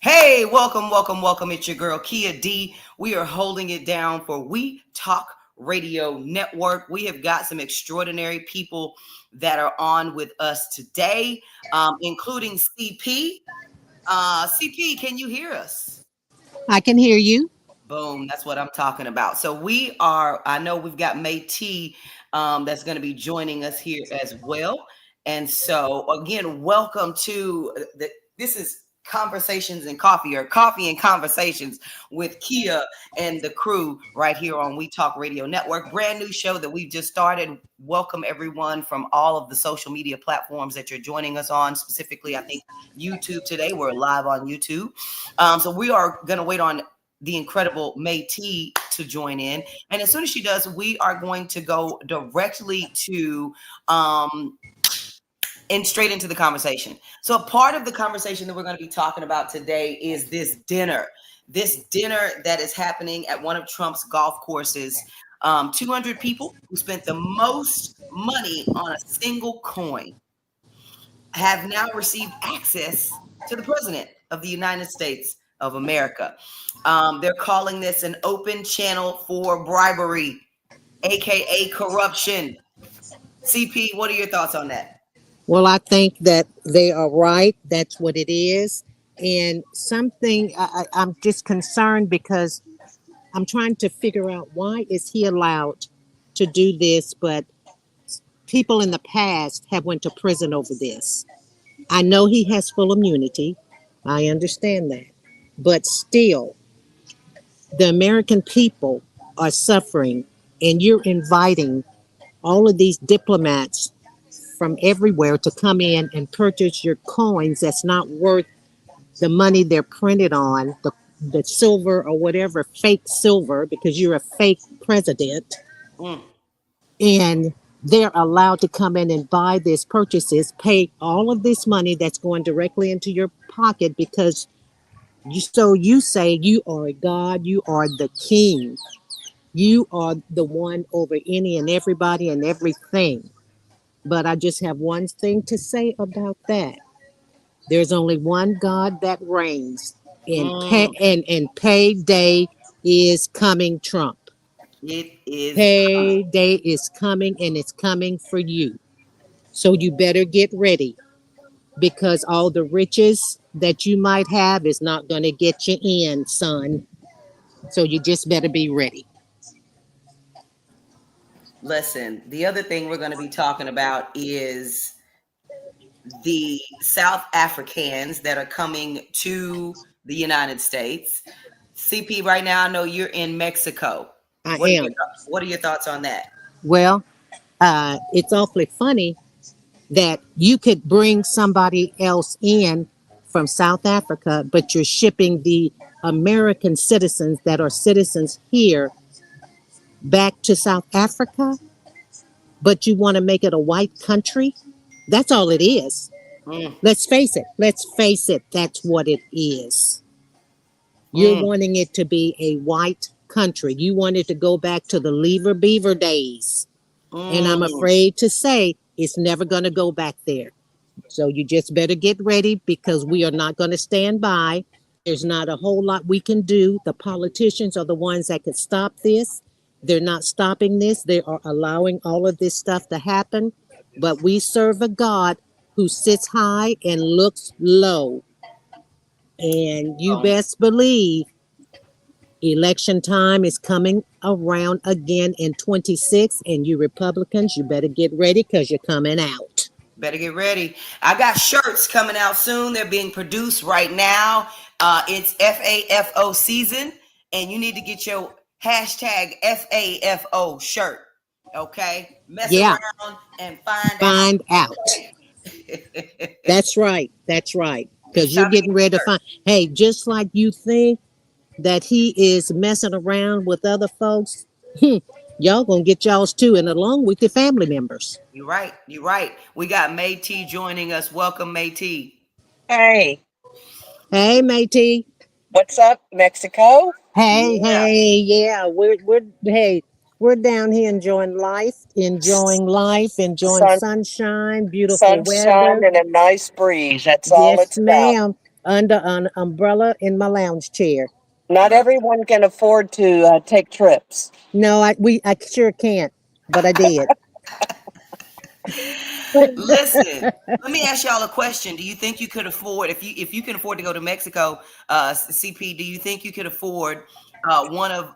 Hey, welcome, welcome, welcome. It's your girl, Kia D. We are holding it down for We Talk Radio Network. We have got some extraordinary people that are on with us today, including CP. CP, can you hear us? I can hear you. Boom, that's what I'm talking about. So I know we've got May T that's going to be joining us here as well. And so, again, welcome to this is Conversations and Coffee, or Coffee and Conversations with Kia and the crew right here on We Talk Radio Network. Brand new show that we've just started. Welcome everyone from all of the social media platforms that you're joining us on. Specifically, I think YouTube today. We're live on YouTube. So we are going to wait on the incredible May T to join in. And as soon as she does, we are going to go directly to and straight into the conversation. So a part of the conversation that we're going to be talking about today is this dinner that is happening at one of Trump's golf courses. 200 people who spent the most money on a single coin have now received access to the president of the United States of America. They're calling this an open channel for bribery, aka corruption. CP, what are your thoughts on that? Well, I think that they are right. That's what it is. And I'm just concerned because I'm trying to figure out why is he allowed to do this, but people in the past have went to prison over this. I know he has full immunity. I understand that. But still, the American people are suffering, and you're inviting all of these diplomats from everywhere to come in and purchase your coins that's not worth the money they're printed on, the silver or whatever, fake silver, because you're a fake president. Mm. And they're allowed to come in and buy these purchases, pay all of this money that's going directly into your pocket because you say you are God, you are the king, you are the one over any and everybody and everything. But I just have one thing to say about that. There's only one God that reigns, and Mm. payday is coming, Trump. It is coming. Payday is coming, and it's coming for you. So you better get ready because all the riches that you might have is not going to get you in, son. So you just better be ready. Listen, the other thing we're going to be talking about is the South Africans that are coming to the United States. CP, right now, I know you're in Mexico. I What are your, am. what are your thoughts on that? Well, it's awfully funny that you could bring somebody else in from South Africa, but you're shipping the American citizens that are citizens here back to South Africa, but you want to make it a white country. That's all it is. Mm, Let's face it. Let's face it. That's what it is. You're mm, wanting it to be a white country. You want it to go back to the Lever Beaver days. And I'm mm. afraid to say it's never going to go back there. So you just better get ready because we are not going to stand by. There's not a whole lot we can do. The politicians are the ones that could stop this. They're not stopping this. They are allowing all of this stuff to happen. But we serve a God who sits high and looks low. And you Um, best believe election time is coming around again in 26. And you Republicans, you better get ready because you're coming out. Better get ready. I got shirts coming out soon. They're being produced right now. It's FAFO season, and you need to get your hashtag FAFO shirt. Okay? Mess Yeah, around and find find out. out. That's right. That's right. It's Because you're time to getting get ready to your shirt. find, hey, just like you think that he is messing around with other folks, y'all gonna get y'all's too, and along with your family members. You're right. You're right. We got May T joining us. Welcome, May T. Hey, Hey, matey. what's up, Mexico? Hey, Yeah. hey, yeah, we're down here enjoying life, enjoying Sun, sunshine, beautiful sunshine, weather. and a nice breeze. That's all Yes, it's about. ma'am. under an umbrella in my lounge chair. Not everyone can afford to take trips. No, I sure can't, but I did. Listen, let me ask y'all a question. Do you think you could afford, if you can afford to go to Mexico, CP? Do you think you could afford one of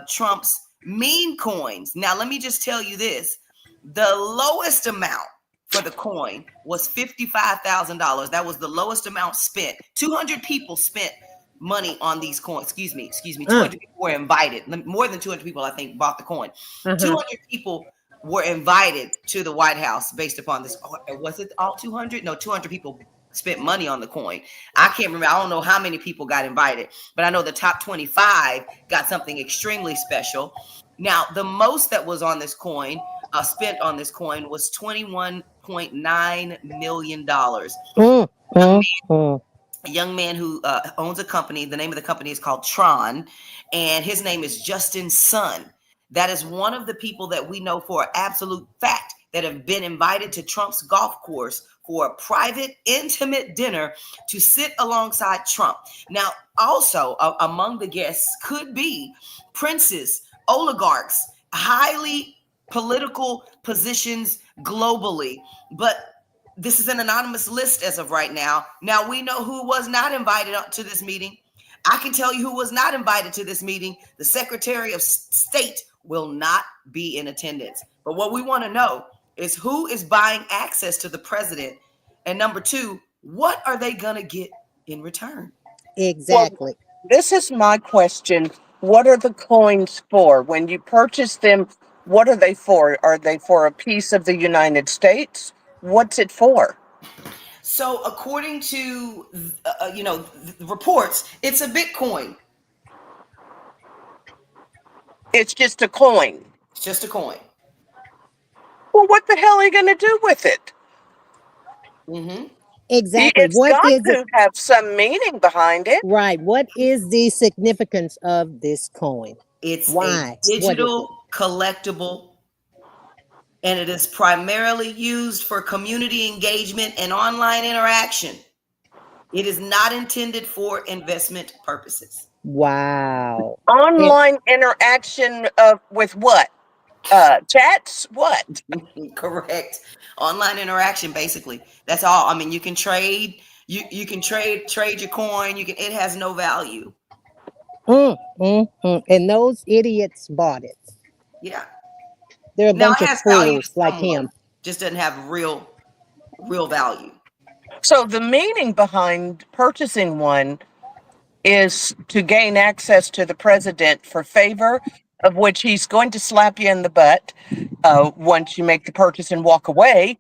Trump's meme coins? Now, let me just tell you this: the lowest amount for the coin was $55,000. That was the lowest amount spent. 200 people spent money on these coins. Excuse me. 200 people were invited. More than 200 people, I think, bought the coin. 200 people were invited to the White House based upon this. Was it all 200? No, 200 people spent money on the coin. I can't remember. I don't know how many people got invited, but I know the top 25 got something extremely special. Now, the most that was on this coin, spent on this coin, was $21.9 million. A young man who owns a company. The name of the company is called Tron, and his name is Justin Sun. That is one of the people that we know for an absolute fact that have been invited to Trump's golf course for a private, intimate dinner to sit alongside Trump. Now, also among the guests could be princes, oligarchs, highly political positions globally. But this is an anonymous list as of right now. Now, we know who was not invited to this meeting. I can tell you who was not invited to this meeting. The Secretary of State will not be in attendance. But what we want to know is who is buying access to the president. And number two, what are they going to get in return? Exactly. Well, this is my question. What are the coins for? When you purchase them, what are they for? Are they for a piece of the United States? What's it for? So according to, the reports, it's a Bitcoin. It's just a coin. It's just a coin. Well, what the hell are you going to do with it? Exactly. It's What got is it? to have some meaning behind it. Right. What is the significance of this coin? It's Why? a digital collectible, and it is primarily used for community engagement and online interaction. It is not intended for investment purposes. Wow. Online interaction with what? Chats? What? Correct. Online interaction, basically. That's all. I mean, you can trade. You can trade your coin. It has no value. And those idiots bought it. Yeah. They're a Now bunch it of has value to fools like someone, him. just doesn't have real value. So the meaning behind purchasing one is to gain access to the president for favor, of which he's going to slap you in the butt once you make the purchase and walk away,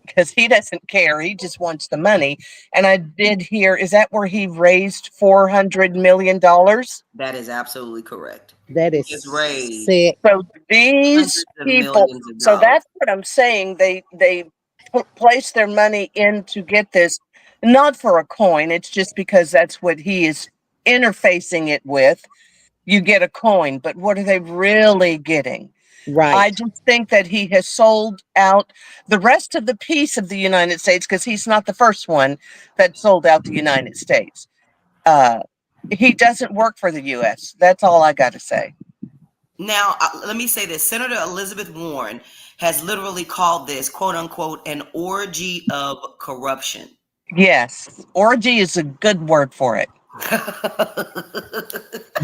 because he doesn't care. He just wants the money. And I did hear, is that where he raised $400 million? That is absolutely correct. That is Just raised sick. So these hundreds of people, millions of so dollars. that's what I'm saying. They place their money in to get this, not for a coin. It's just because that's what he is interfacing it with. You get a coin, but what are they really getting? Right. I just think that he has sold out the rest of the piece of the United States, because he's not the first one that sold out the United States. He doesn't work for the U.S. That's all I got to say. Now, let me say this. Senator Elizabeth Warren has literally called this, quote unquote, an orgy of corruption. Yes, orgy is a good word for it.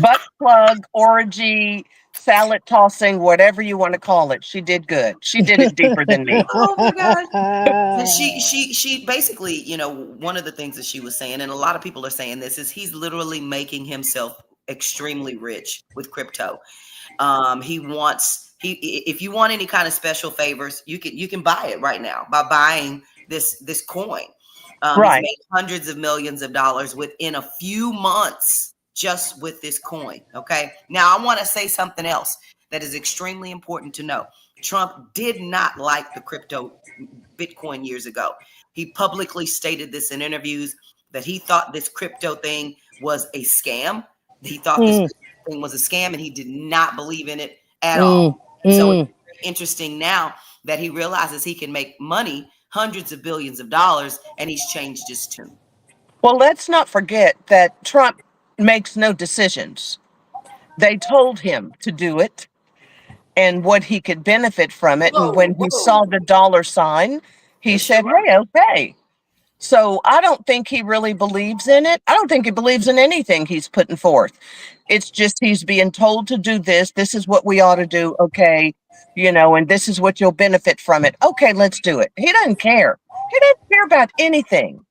Butt plug, orgy, salad tossing, whatever you want to call it. She did good. She did it deeper than me. Oh my gosh. She basically, one of the things that she was saying, and a lot of people are saying this, is he's literally making himself extremely rich with crypto. If you want any kind of special favors, you can buy it right now by buying this coin. Right. He's made hundreds of millions of dollars within a few months just with this coin. Okay. Now I want to say something else that is extremely important to know. Trump did not like the crypto Bitcoin years ago. He publicly stated this in interviews that he thought this crypto thing was a scam. He thought this thing was a scam, and he did not believe in it at all. So it's very interesting now that he realizes he can make money, hundreds of billions of dollars, and he's changed his tune. Well, let's not forget that Trump makes no decisions. They told him to do it and what he could benefit from it. And Whoa, when he saw whoa. the dollar sign, he Yes, you said, are. hey, okay. So I don't think he really believes in it. I don't think he believes in anything he's putting forth. It's just he's being told to do this. This is what we ought to do. Okay. And this is what you'll benefit from it. Okay, let's do it. He doesn't care. He doesn't care about anything.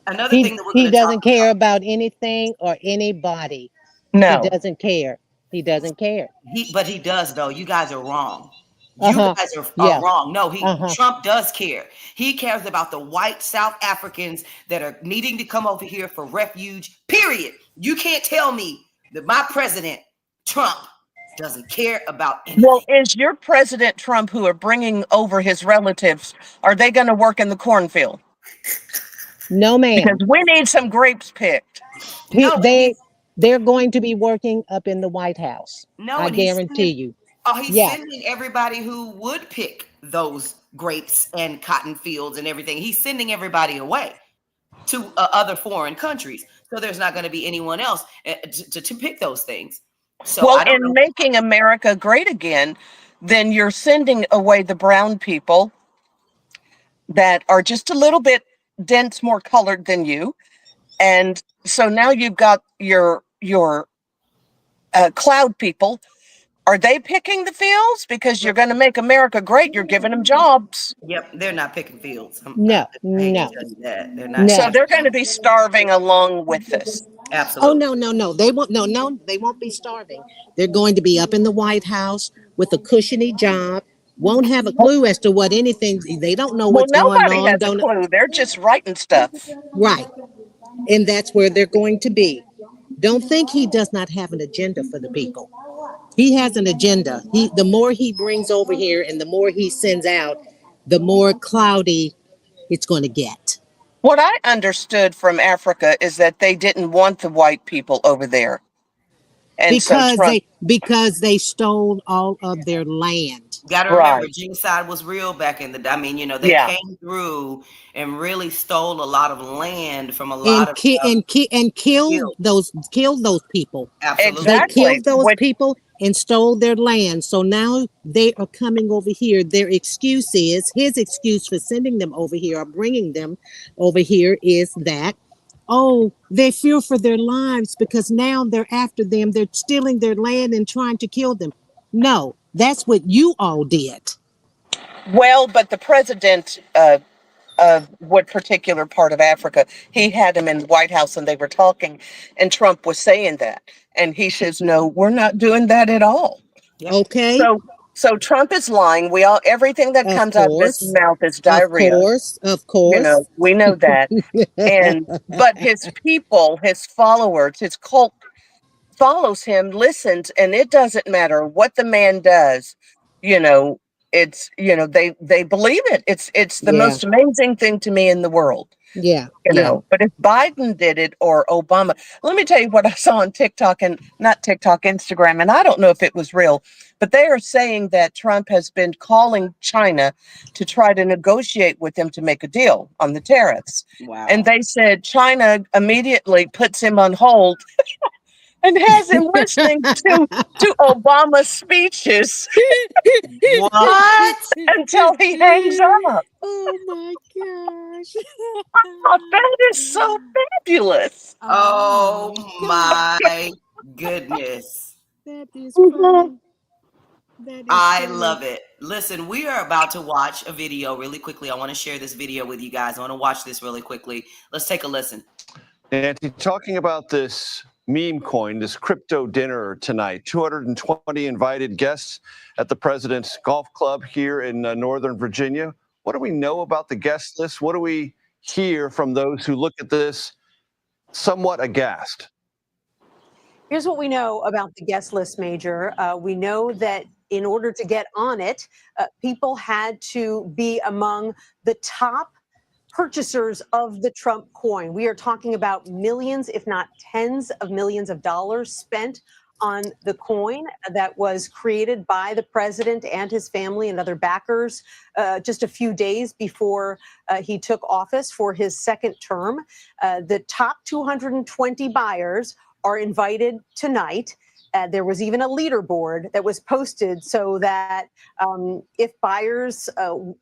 Another He thing that we're he going to talk doesn't care about anything or anybody. He No. doesn't care. He doesn't care. but he does though. You guys are wrong. You Uh-huh. guys are Yeah. wrong. No, Uh-huh. Trump does care. He cares about the white South Africans that are needing to come over here for refuge. Period. You can't tell me that my president Trump doesn't care about Well, anything. is your President Trump, who are bringing over his relatives, are they going to work in the cornfield? No, Because ma'am. we need some grapes picked. He, No, and they they're going to be working up in the White House. I he's guarantee sending. you. Oh, he's Yeah. sending everybody who would pick those grapes and cotton fields and everything. He's sending everybody away to other foreign countries. So there's not going to be anyone else to pick those things. So Well, I don't in know. making America great again, then you're sending away the brown people that are just a little bit dense, more colored than you. And so now you've got your cloud people. Are they picking the fields? Because you're going to make America great. You're giving them jobs. Yep, they're not picking fields. No, I hate to no, tell you that. They're not So no. they're going to be starving along with us. Oh absolutely. no, no, no. They won't no, they won't be starving. They're going to be up in the White House with a cushiony job, won't have a clue as to what anything they don't know Well, what's going nobody on, has a don't clue. They're just writing stuff. right. And that's where they're going to be. Don't think he does not have an agenda for the people. He has an agenda. The more he brings over here and the more he sends out, the more cloudy it's going to get. What I understood from Africa is that they didn't want the white people over there. And so Trump, Because they stole all of their land. Got to remember, right. genocide was real back in the day. I mean, they Yeah, came through and really stole a lot of land from a lot And of killed fields. those people. They Absolutely. exactly. killed those Which, people and stole their land. So now they are coming over here. Their excuse is his excuse for sending them over here or bringing them over here is that, oh, they fear for their lives because now they're after them. They're stealing their land and trying to kill them. No, that's what you all did. well, but the president of what particular part of Africa, he had him in the White House and they were talking, and Trump was saying that. And he says, no, we're not doing that at all. Yep. Okay? So so Trump is lying. We all everything that Of comes out of his course. mouth is Of diarrhea. course. Of course. We know that. And but his people, his followers, his cult follows him, listens, and it doesn't matter what the man does. You know, they believe it. It's the Yeah. most amazing thing to me in the world. Yeah. Yeah. But if Biden did it or Obama, let me tell you what I saw on TikTok and not TikTok, Instagram, and I don't know if it was real, but they are saying that Trump has been calling China to try to negotiate with them to make a deal on the tariffs. And Wow. they said China immediately puts him on hold and has him listening to Obama's speeches What? until he hangs up. Oh my gosh. Oh, that is so fabulous. Oh Oh my gosh. my goodness. That is funny. That is I funny. love it. Listen, we are about to watch a video really quickly. I want to share this video with you guys. I want to watch this really quickly. Let's take a listen. Nancy, talking about this meme coin, this crypto dinner tonight, 220 invited guests at the president's golf club here in Northern Virginia. What do we know about the guest list? What do we hear from those who look at this somewhat aghast? Here's what we know about the guest list, Major. We know that in order to get on it, people had to be among the top purchasers of the Trump coin. We are talking about millions, if not tens of millions of dollars spent on the coin that was created by the president and his family and other backers just a few days before he took office for his second term. The top 220 buyers are invited tonight. There was even a leaderboard that was posted so that if buyers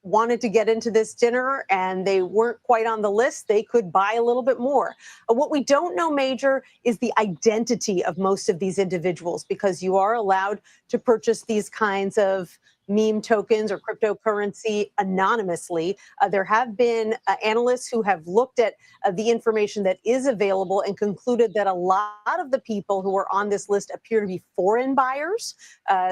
wanted to get into this dinner and they weren't quite on the list, they could buy a little bit more. What we don't know, Major, is the identity of most of these individuals, because you are allowed to purchase these kinds of meme tokens or cryptocurrency anonymously. There have been analysts who have looked at the information that is available and concluded that a lot of the people who are on this list appear to be foreign buyers.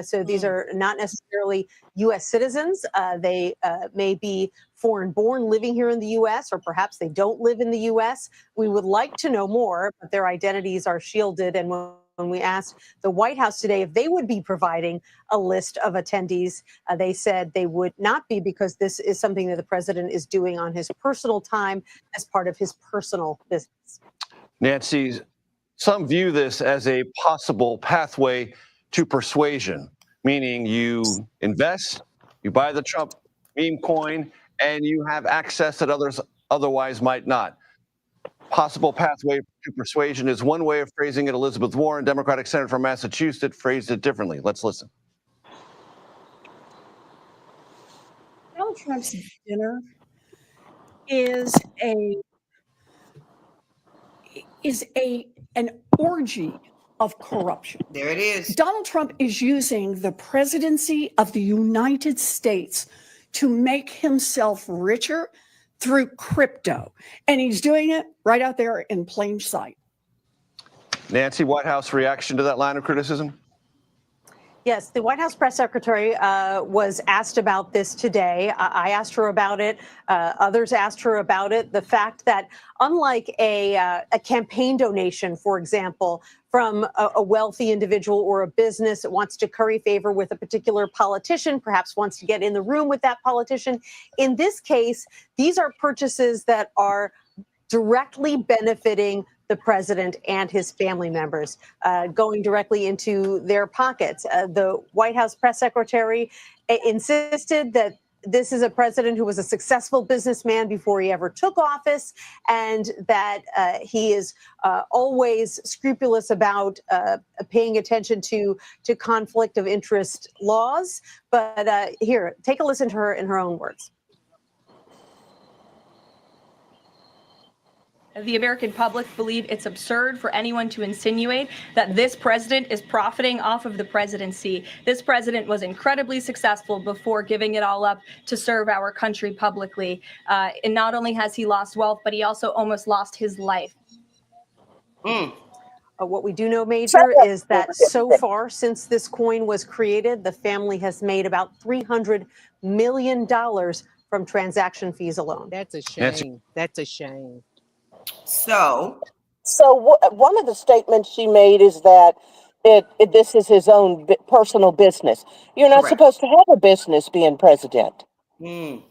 So these are not necessarily U.S. citizens. They may be foreign born living here in the U.S., or perhaps they don't live in the U.S. We would like to know more, but their identities are shielded. And when we asked the White House today if they would be providing a list of attendees, they said they would not be, because this is something that the president is doing on his personal time as part of his personal business. Nancy, some view this as a possible pathway to persuasion, meaning you invest, you buy the Trump meme coin, and you have access that others otherwise might not. Possible pathway to persuasion is one way of phrasing it. Elizabeth Warren, Democratic Senator from Massachusetts, phrased it differently. Let's listen. Donald Trump's dinner is an orgy of corruption. There it is. Donald Trump is using the presidency of the United States to make himself richer through crypto. And he's doing it right out there in plain sight. Nancy, White House reaction to that line of criticism? Yes, the White House press secretary was asked about this today. I asked her about it. Others asked her about it. The fact that unlike a campaign donation, for example, from a wealthy individual or a business that wants to curry favor with a particular politician, perhaps wants to get in the room with that politician, in this case, these are purchases that are directly benefiting the president and his family members, going directly into their pockets. The White House press secretary insisted that this is a president who was a successful businessman before he ever took office, and that he is always scrupulous about paying attention to conflict of interest laws. But here, take a listen to her in her own words. The American public believe it's absurd for anyone to insinuate that this president is profiting off of the presidency. This president was incredibly successful before giving it all up to serve our country publicly. And not only has he lost wealth, but he also almost lost his life. What we do know, Major, is that so far since this coin was created, the family has made about $300 million from transaction fees alone. That's a shame. That's a shame. So One of the statements she made is that this is his own personal business. You're not Correct. supposed to have a business being president. Well,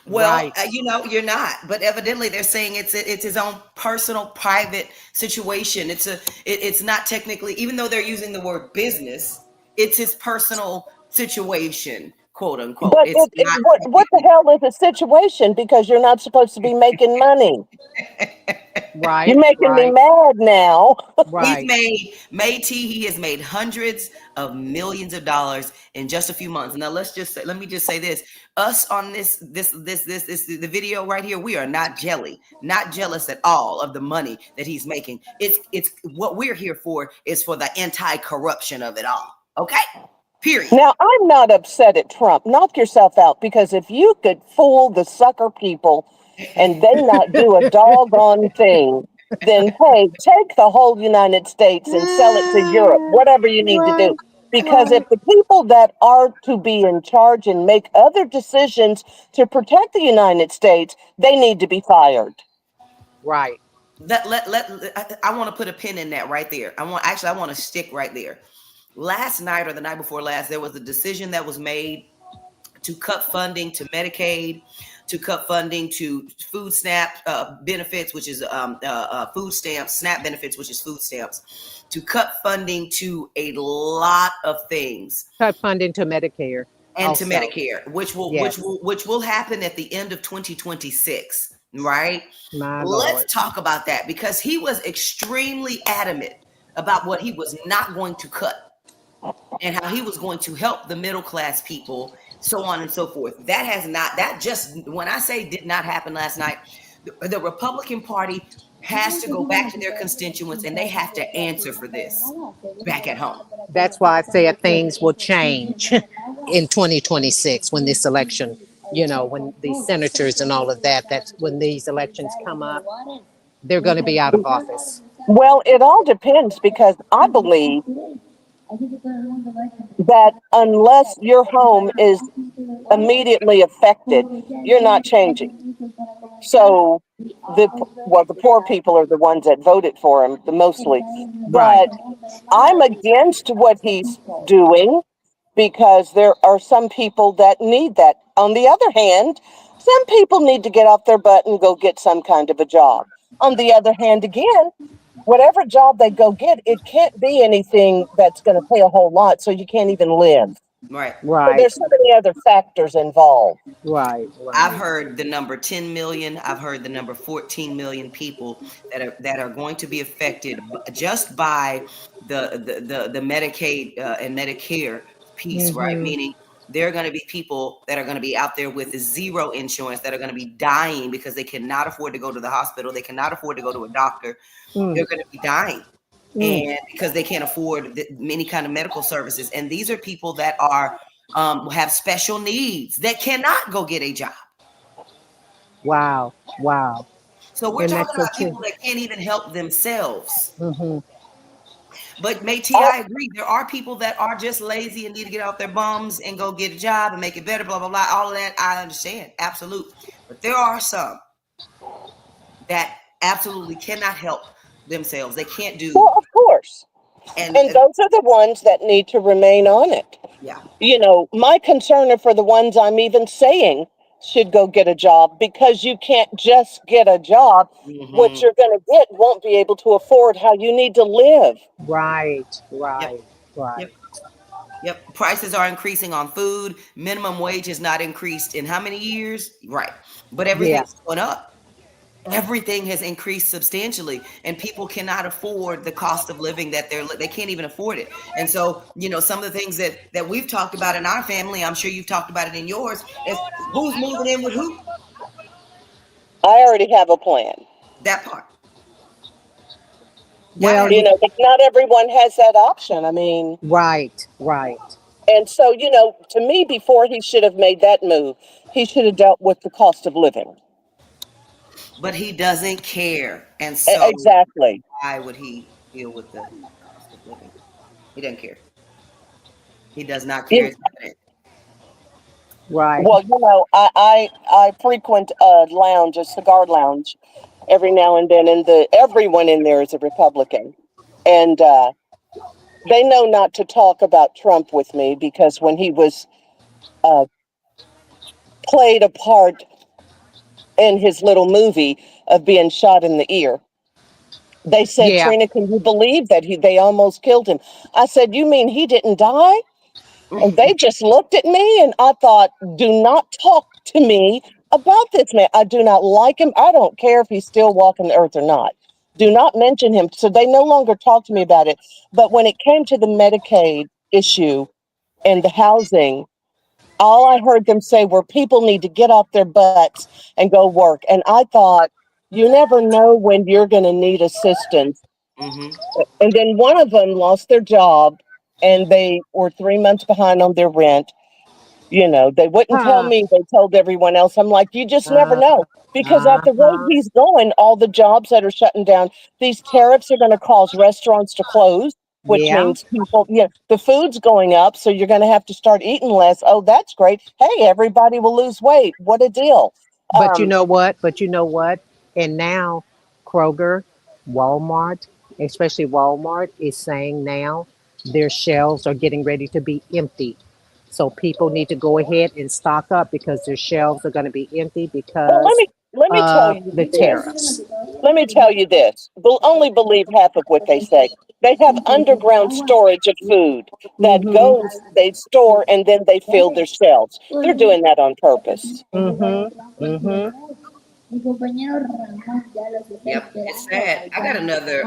Right. you're not, but evidently they're saying it's his own personal, private situation. It's not technically, even though they're using the word business, it's his personal situation, quote unquote. But It's not. what the hell is a situation? Because you're not supposed to be making money. Right. You're making me mad now. Right. He has made hundreds of millions of dollars in just a few months. Now let me just say this: us on this the video right here, we are not jealous at all of the money that he's making. It's what we're here for is for the anti-corruption of it all. Okay. Period. Now, I'm not upset at Trump. Knock yourself out, because if you could fool the sucker people and they not do a doggone thing, then hey, take the whole United States and sell it to Europe, whatever you need to do. Because if the people that are to be in charge and make other decisions to protect the United States, they need to be fired. Right. I want to put a pin in that right there. I want to stick right there. Last night or the night before last, there was a decision that was made to cut funding to Medicaid, to cut funding to food SNAP benefits, which is food stamps, SNAP benefits, which is food stamps, to cut funding to a lot of things. Cut funding to Medicare. And also. to Medicare, which Yes. will happen at the end of 2026, right? My Let's Lord. talk about that, because he was extremely adamant about what he was not going to cut and how he was going to help the middle class people, so on and so forth. That just, when I say did not happen last night, the Republican Party has to go back to their constituents and they have to answer for this back at home. That's why I said things will change in 2026 when this election, when these senators and all of that, that's when these elections come up, they're going to be out of office. Well, it all depends, because I believe that unless your home is immediately affected, you're not changing. So the poor people are the ones that voted for him the mostly. Right. But I'm against what he's doing, because there are some people that need that. On the other hand, some people need to get off their butt and go get some kind of a job. On the other hand, again, whatever job they go get, it can't be anything that's going to pay a whole lot, so you can't even live. Right. So Right. there's so many other factors involved. Right. I've Right. heard the number 10 million. I've heard the number 14 million people that are going to be affected just by the Medicaid and Medicare piece, right? Mm-hmm. Meaning there are going to be people that are going to be out there with zero insurance that are going to be dying because they cannot afford to go to the hospital. They cannot afford to go to a doctor. They're going to be dying. And because they can't afford many kind of medical services. And these are people that are have special needs that cannot go get a job. Wow. Wow. So we're And talking that's so about true. people that can't even help themselves. Mm-hmm. But Métis, I agree. There are people that are just lazy and need to get off their bums and go get a job and make it better, blah, blah, blah. All of that, I understand. Absolutely. But there are some that absolutely cannot help themselves. They can't do. Well, of course. And those are the ones that need to remain on it. yeah. My concern are for the ones I'm even saying should go get a job, because you can't just get a job. What Mm-hmm. you're going to get won't be able to afford how you need to live. Right. Yep. Right. Right. Yep. Yep. Prices are increasing on food. Minimum wage has not increased in how many years? Right. But Yeah. everything's going up. Everything has increased substantially, and people cannot afford the cost of living that they can't even afford it. And so, some of the things that we've talked about in our family, I'm sure you've talked about it in yours, is who's moving in with who. I already have a plan. That part. Gotta Well, have. But not everyone has that option. I mean, right. Right. and so, to me, before he should have made that move, he should have dealt with the cost of living. But he doesn't care, and so Exactly. why would he deal with the cost of living? He doesn't care. He does not care. It's evident. Right. Well, I frequent a lounge, a cigar lounge, every now and then, and everyone in there is a Republican, and they know not to talk about Trump with me, because when he was uh, played a part in his little movie of being shot in the ear, they said, Yeah. "Trina, can you believe that they almost killed him?" I said, "You mean he didn't die?" And they just looked at me, and I thought, do not talk to me about this man. I do not like him. I don't care if he's still walking the earth or not. Do not mention him. So they no longer talk to me about it. But when it came to the Medicaid issue and the housing, all I heard them say were people need to get off their butts and go work. And I thought, you never know when you're going to need assistance. Mm-hmm. And then one of them lost their job, and they were 3 months behind on their rent. They wouldn't tell Huh. me, they told everyone else. I'm like, you just never Uh, know. Because at the rate uh-huh. he's going, all the jobs that are shutting down, these tariffs are going to cause restaurants to close, which Yeah. means people, the food's going up. So you're going to have to start eating less. Oh, that's great. Hey, everybody will lose weight. What a deal. But you Um, know what? But you know what? And now Kroger, Walmart, especially Walmart, is saying now their shelves are getting ready to be empty So people need to go ahead and stock up because their shelves are going to be empty Well, because let me tell you the this. tariffs. Let me tell you this. Only believe half of what they say. They have underground storage of food that Mm-hmm. goes, they store, and then they fill their shelves. They're doing that on purpose. Mm-hmm. Mm-hmm. Yep, it's sad. I got another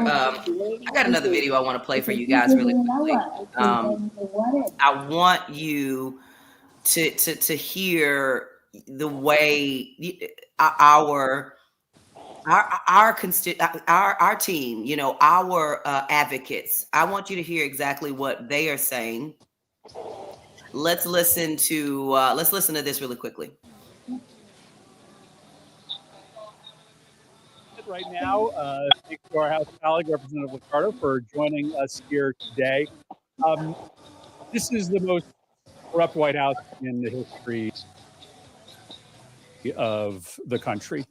video I want to play for you guys really quickly. I want you to hear the way our team, you know, our advocates. I want you to hear exactly what they are saying. Let's listen to this really quickly. Right now, thanks to our House colleague, Representative Liccardo, for joining us here today. This is the most corrupt White House in the history of the country.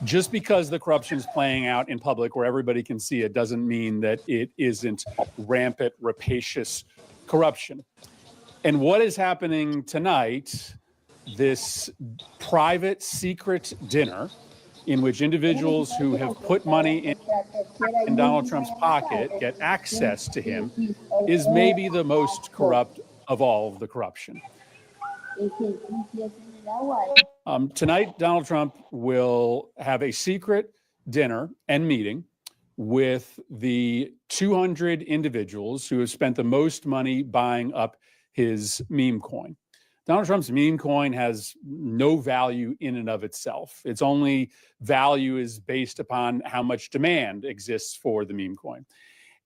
Just because the corruption is playing out in public where everybody can see it doesn't mean that it isn't rampant, rapacious corruption. And what is happening tonight, this private secret dinner in which individuals who have put money in Donald Trump's pocket get access to him, is maybe the most corrupt of all of the corruption. Tonight, Donald Trump will have a secret dinner and meeting with the 200 individuals who have spent the most money buying up his meme coin. Donald Trump's meme coin has no value in and of itself. Its only value is based upon how much demand exists for the meme coin.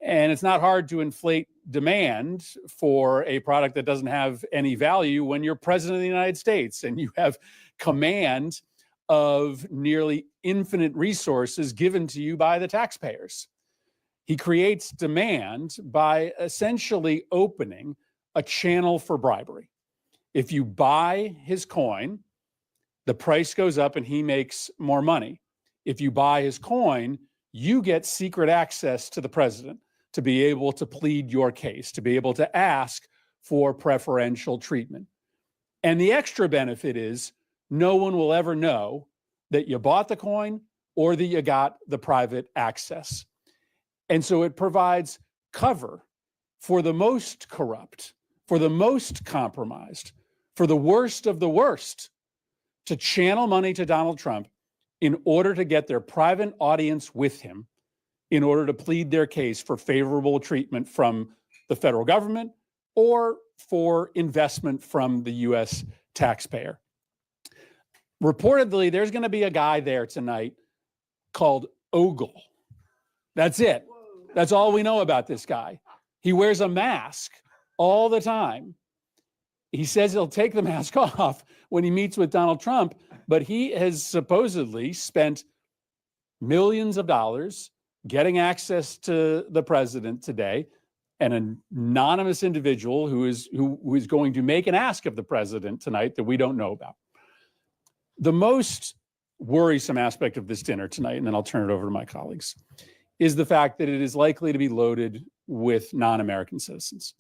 And it's not hard to inflate demand for a product that doesn't have any value when you're president of the United States and you have command of nearly infinite resources given to you by the taxpayers. He creates demand by essentially opening a channel for bribery. If you buy his coin, the price goes up and he makes more money. If you buy his coin, you get secret access to the president to be able to plead your case, to be able to ask for preferential treatment. And the extra benefit is no one will ever know that you bought the coin or that you got the private access. And so it provides cover for the most corrupt, for the most compromised, for the worst of the worst, to channel money to Donald Trump in order to get their private audience with him, in order to plead their case for favorable treatment from the federal government or for investment from the U.S. taxpayer. Reportedly, there's going to be a guy there tonight called Ogle. That's it. That's all we know about this guy. He wears a mask all the time. He says he'll take the mask off when he meets with Donald Trump, but he has supposedly spent millions of dollars getting access to the president today, and an anonymous individual who is going to make an ask of the president tonight that we don't know about. The most worrisome aspect of this dinner tonight, and then I'll turn it over to my colleagues, is the fact that it is likely to be loaded with non-American citizens.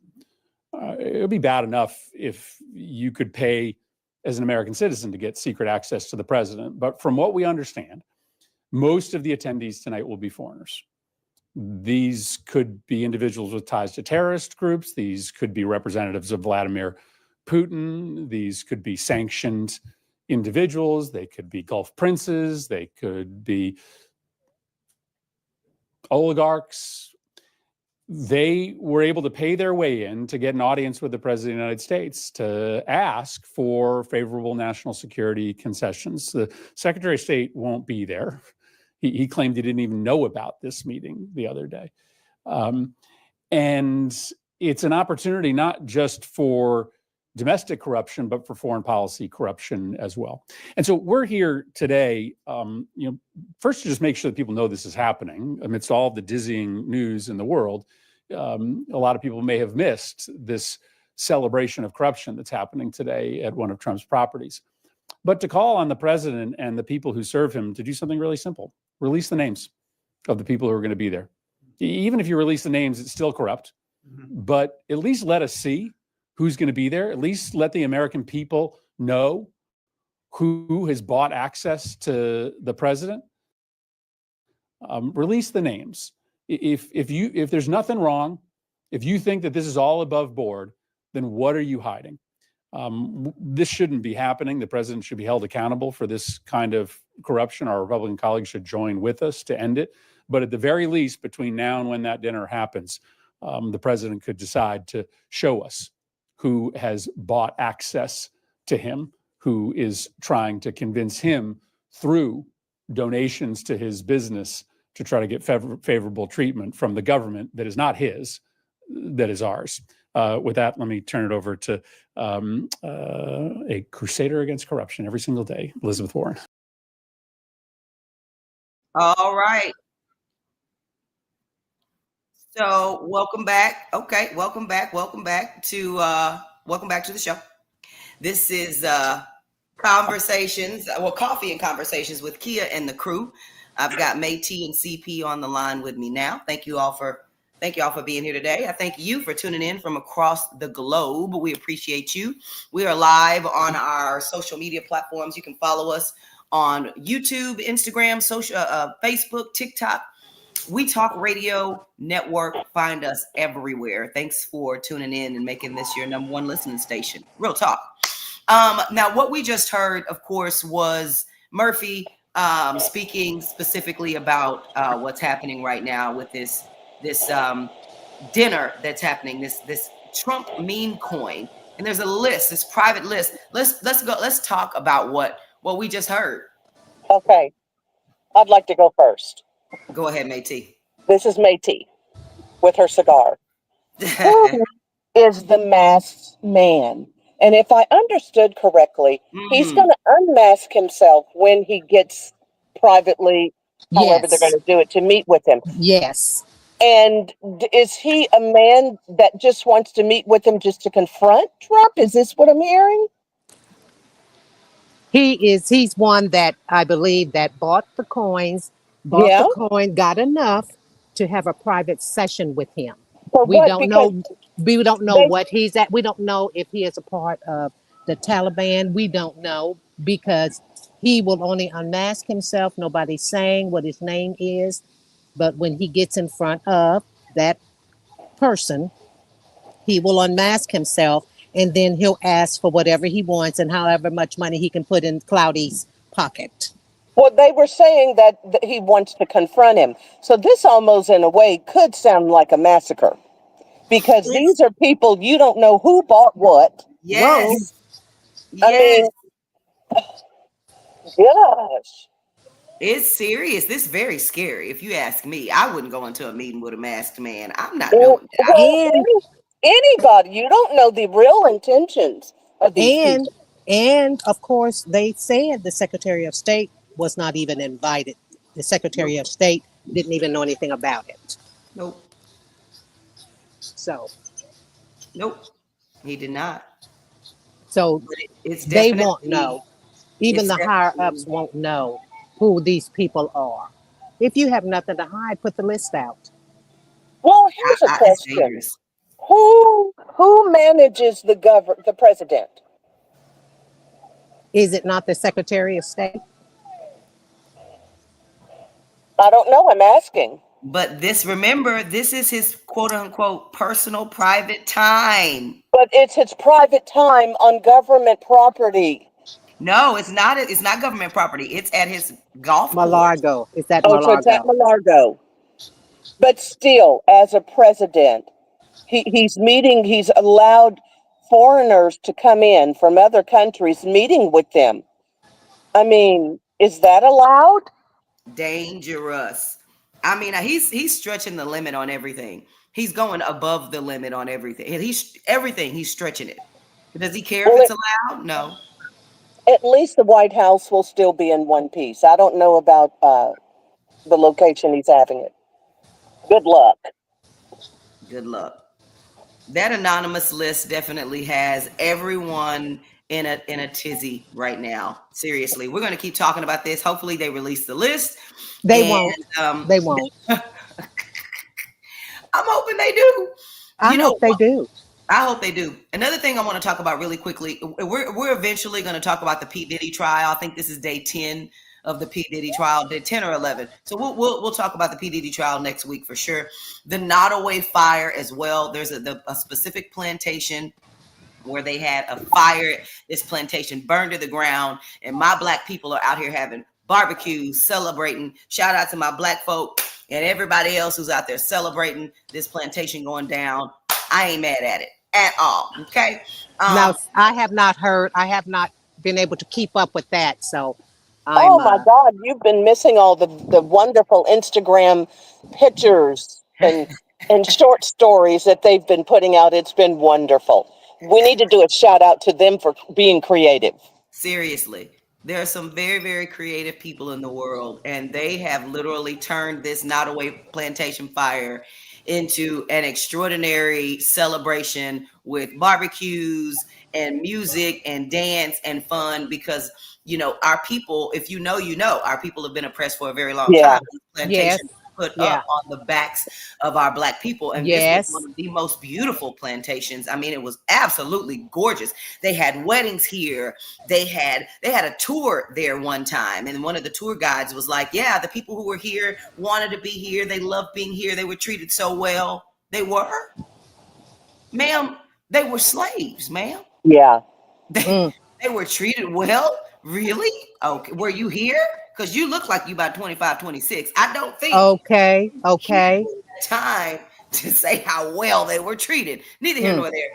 It would be bad enough if you could pay as an American citizen to get secret access to the president. But from what we understand, most of the attendees tonight will be foreigners. These could be individuals with ties to terrorist groups. These could be representatives of Vladimir Putin. These could be sanctioned individuals. They could be Gulf princes. They could be oligarchs. They were able to pay their way in to get an audience with the President of the United States to ask for favorable national security concessions. The Secretary of State won't be there. He claimed he didn't even know about this meeting the other day. And it's an opportunity not just for domestic corruption, but for foreign policy corruption as well. And so we're here today, first to just make sure that people know this is happening amidst all of the dizzying news in the world. A lot of people may have missed this celebration of corruption that's happening today at one of Trump's properties. But to call on the president and the people who serve him to do something really simple: release the names of the people who are going to be there. Even if you release the names, it's still corrupt. But at least let us see who's going to be there. At least let the American people know who has bought access to the president. Release the names. If there's nothing wrong, if you think that this is all above board, then what are you hiding? This shouldn't be happening. The president should be held accountable for this kind of corruption. Our Republican colleagues should join with us to end it. But at the very least, between now and when that dinner happens, the president could decide to show us who has bought access to him, who is trying to convince him through donations to his business to try to get favorable treatment from the government that is not his, that is ours. With that, let me turn it over to a crusader against corruption every single day, Elizabeth Warren. All right. So welcome back. Okay, welcome back to the show. This is coffee and conversations with Kia and the crew. I've got Métis and CP on the line with me now. Thank you all for being here today. I thank you for tuning in from across the globe. We appreciate you. We are live on our social media platforms. You can follow us on YouTube, Instagram, Facebook, TikTok. We Talk Radio Network. Find us everywhere. Thanks for tuning in and making this your number one listening station. Real talk. Now, what we just heard, of course, was Murphy speaking specifically about what's happening right now with this dinner that's happening. This Trump meme coin, and there's a list, this private list. Let's talk about what we just heard. Okay, I'd like to go first. Go ahead, Métis. This is Métis with her cigar. Who is the masked man? And if I understood correctly, he's going to unmask himself when he gets privately, however they're going to do it, to meet with him. Yes. And is he a man that just wants to meet with him just to confront Trump? Is this what I'm hearing? He's one that I believe that bought the coins, got enough to have a private session with him. We don't know what he's at. We don't know if he is a part of the Taliban. We don't know, because he will only unmask himself. Nobody's saying what his name is. But when he gets in front of that person, he will unmask himself, and then he'll ask for whatever he wants and however much money he can put in Cloudy's pocket. Well, they were saying that he wants to confront him. So this almost, in a way, could sound like a massacre, because these are people you don't know who bought what. Yes. I mean, gosh. It's serious. This is very scary. If you ask me, I wouldn't go into a meeting with a masked man. I'm not doing that. Well, anybody, you don't know the real intentions of these people. And of course, they said the Secretary of State was not even invited. The Secretary of State didn't even know anything about it. Nope. So. Nope. He did not. So they won't know. Even the higher ups won't know who these people are. If you have nothing to hide, put the list out. Well, here's a question. Who manages the president? Is it not the Secretary of State? I don't know. I'm asking. But remember, this is his quote unquote personal private time. But it's his private time on government property. No, it's not. It's not government property. It's at his golf course. Malargo. It's at Malargo. So it's at Malargo. But still, as a president, he's allowed foreigners to come in from other countries, meeting with them. I mean, is that allowed? Dangerous. I mean, he's stretching the limit on everything. He's going above the limit on everything. And he's stretching it. Does he care if it's allowed? No. At least the White House will still be in one piece. I don't know about the location he's having it. Good luck. Good luck. That anonymous list definitely has everyone in a tizzy right now. Seriously, we're going to keep talking about this. Hopefully they release the list. They won't. They won't. I'm hoping they do. I hope they do. I hope they do. Another thing I want to talk about really quickly, we're eventually going to talk about the P. Diddy trial. I think this is day 10 of the P. Diddy trial, day 10 or 11. So we'll talk about the P. Diddy trial next week for sure. The Nottaway fire as well. There's a specific plantation where they had a fire. This plantation burned to the ground, and my Black people are out here having barbecues, celebrating. Shout out to my Black folk and everybody else who's out there celebrating this plantation going down. I ain't mad at it at all. Okay. Now, I have not heard, I have not been able to keep up with that. So Oh I'm, my God, you've been missing all the wonderful Instagram pictures and short stories that they've been putting out. It's been wonderful. We need to do a shout out to them for being creative. Seriously, there are some very, very creative people in the world, and they have literally turned this Nottaway plantation fire into an extraordinary celebration with barbecues and music and dance and fun because, you know, our people, if you know, you know, our people have been oppressed for a very long Yeah. time. This yes, plantation put yeah, up on the backs of our Black people, and this was one yes. of the most beautiful plantations. I mean, it was absolutely gorgeous. They had weddings here. They had a tour there one time, and one of the tour guides was like, yeah, the people who were here wanted to be here. They loved being here. They were treated so well. They were, ma'am, they were slaves, ma'am. Yeah. They, Mm. they were treated well. Really? Okay. Were you here? Because you look like you about 25, 26. I don't think Okay, okay. time to say how well they were treated. Neither here Mm. nor there.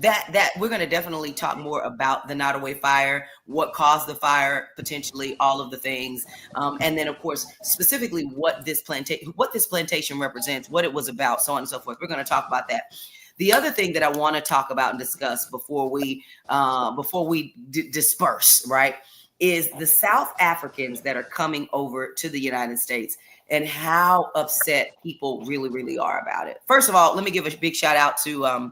That we're going to definitely talk more about the Nottaway fire, what caused the fire, potentially all of the things, and then of course specifically what this plantation represents, what it was about, so on and so forth. We're going to talk about that. The other thing that I want to talk about and discuss before we disperse, right, is the South Africans that are coming over to the United States and how upset people really, really are about it. First of all, let me give a big shout out to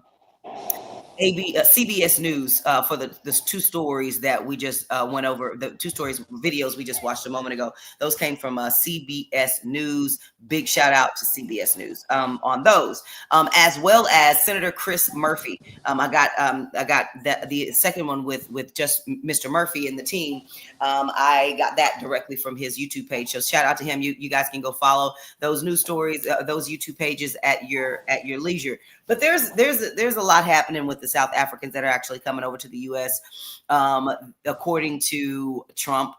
CBS News for the two stories that we just went over. The two stories videos we just watched a moment ago. Those came from CBS News. Big shout out to CBS News on those, as well as Senator Chris Murphy. I got the second one with just Mr. Murphy and the team. I got that directly from his YouTube page. So shout out to him. You guys can go follow those news stories, those YouTube pages at your leisure. But there's a lot happening with the South Africans that are actually coming over to the U.S. According to Trump,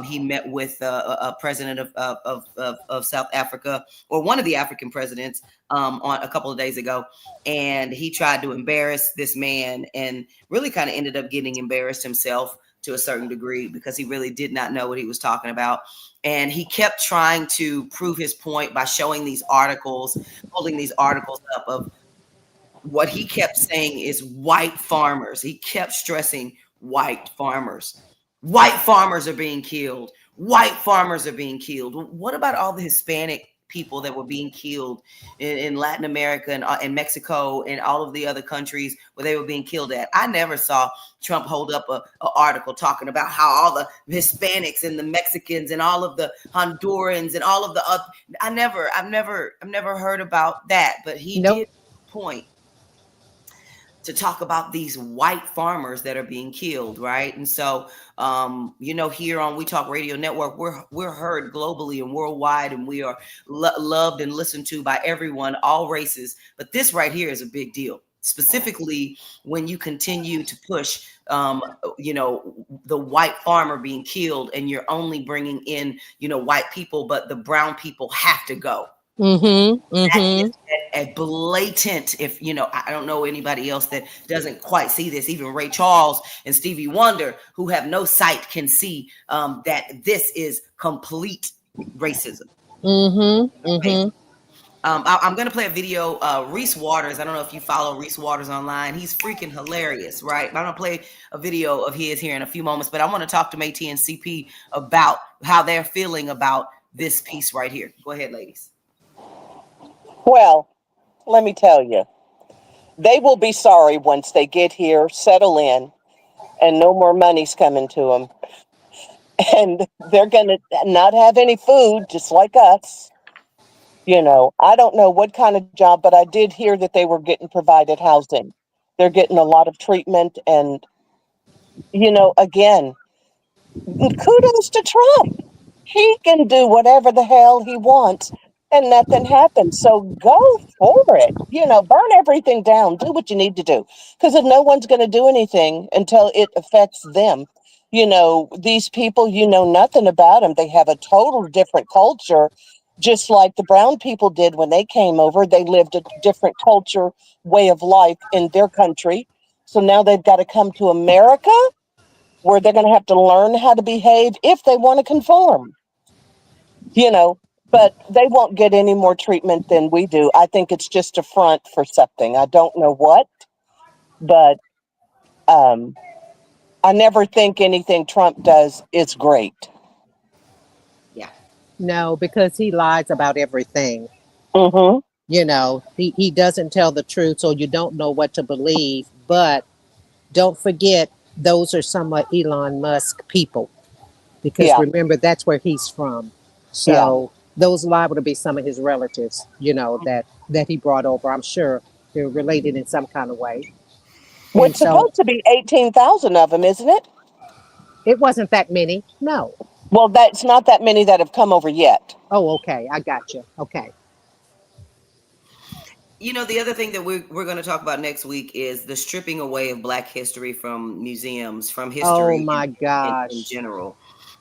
he met with a president of South Africa, or one of the African presidents, on a couple of days ago, and he tried to embarrass this man, and really kind of ended up getting embarrassed himself to a certain degree because he really did not know what he was talking about. And he kept trying to prove his point by showing these articles, holding these articles up of what he kept saying is white farmers. He kept stressing white farmers. White farmers are being killed. White farmers are being killed. What about all the Hispanic people that were being killed in Latin America and Mexico and all of the other countries where they were being killed at? I never saw Trump hold up a article talking about how all the Hispanics and the Mexicans and all of the Hondurans and all of the other. I've never heard about that, but he did point to talk about these white farmers that are being killed, right? And so, here on We Talk Radio Network, we're heard globally and worldwide, and we are loved and listened to by everyone, all races. But this right here is a big deal, specifically when you continue to push, the white farmer being killed, and you're only bringing in, white people, but the brown people have to go. Mm-hmm. That Mm-hmm. is a blatant, I don't know anybody else that doesn't quite see this. Even Ray Charles and Stevie Wonder, who have no sight, can see that this is complete racism. Mm-hmm. Okay. Mm-hmm. I'm going to play a video. Reese Waters, I don't know if you follow Reese Waters online. He's freaking hilarious, right? I'm going to play a video of his here in a few moments, but I want to talk to Métis and CP about how they're feeling about this piece right here. Go ahead, ladies. Well, let me tell you, they will be sorry once they get here, settle in, and no more money's coming to them. And they're going to not have any food, just like us. I don't know what kind of job, but I did hear that they were getting provided housing. They're getting a lot of treatment. And, again, kudos to Trump. He can do whatever the hell he wants and nothing happens. So go for it. Burn everything down. Do what you need to do. Because if no one's going to do anything until it affects them, these people, nothing about them. They have a total different culture, just like the brown people did when they came over. They lived a different culture, way of life in their country. So now they've got to come to America where they're going to have to learn how to behave if they want to conform, but they won't get any more treatment than we do. I think it's just a front for something. I don't know what, but I never think anything Trump does is great. Yeah. No, because he lies about everything. Mm-hmm. He doesn't tell the truth, so you don't know what to believe. But don't forget, those are some of Elon Musk people, because Yeah. remember, that's where he's from. Yeah. So those liable to be some of his relatives, that he brought over. I'm sure they're related in some kind of way. Well, And it's so supposed to be 18,000 of them, isn't it? it wasn't that many. No. Well, that's not that many that have come over yet. Oh, okay. I got you. Okay. The other thing that we're going to talk about next week is the stripping away of Black history from museums, from Oh history my in gosh. general.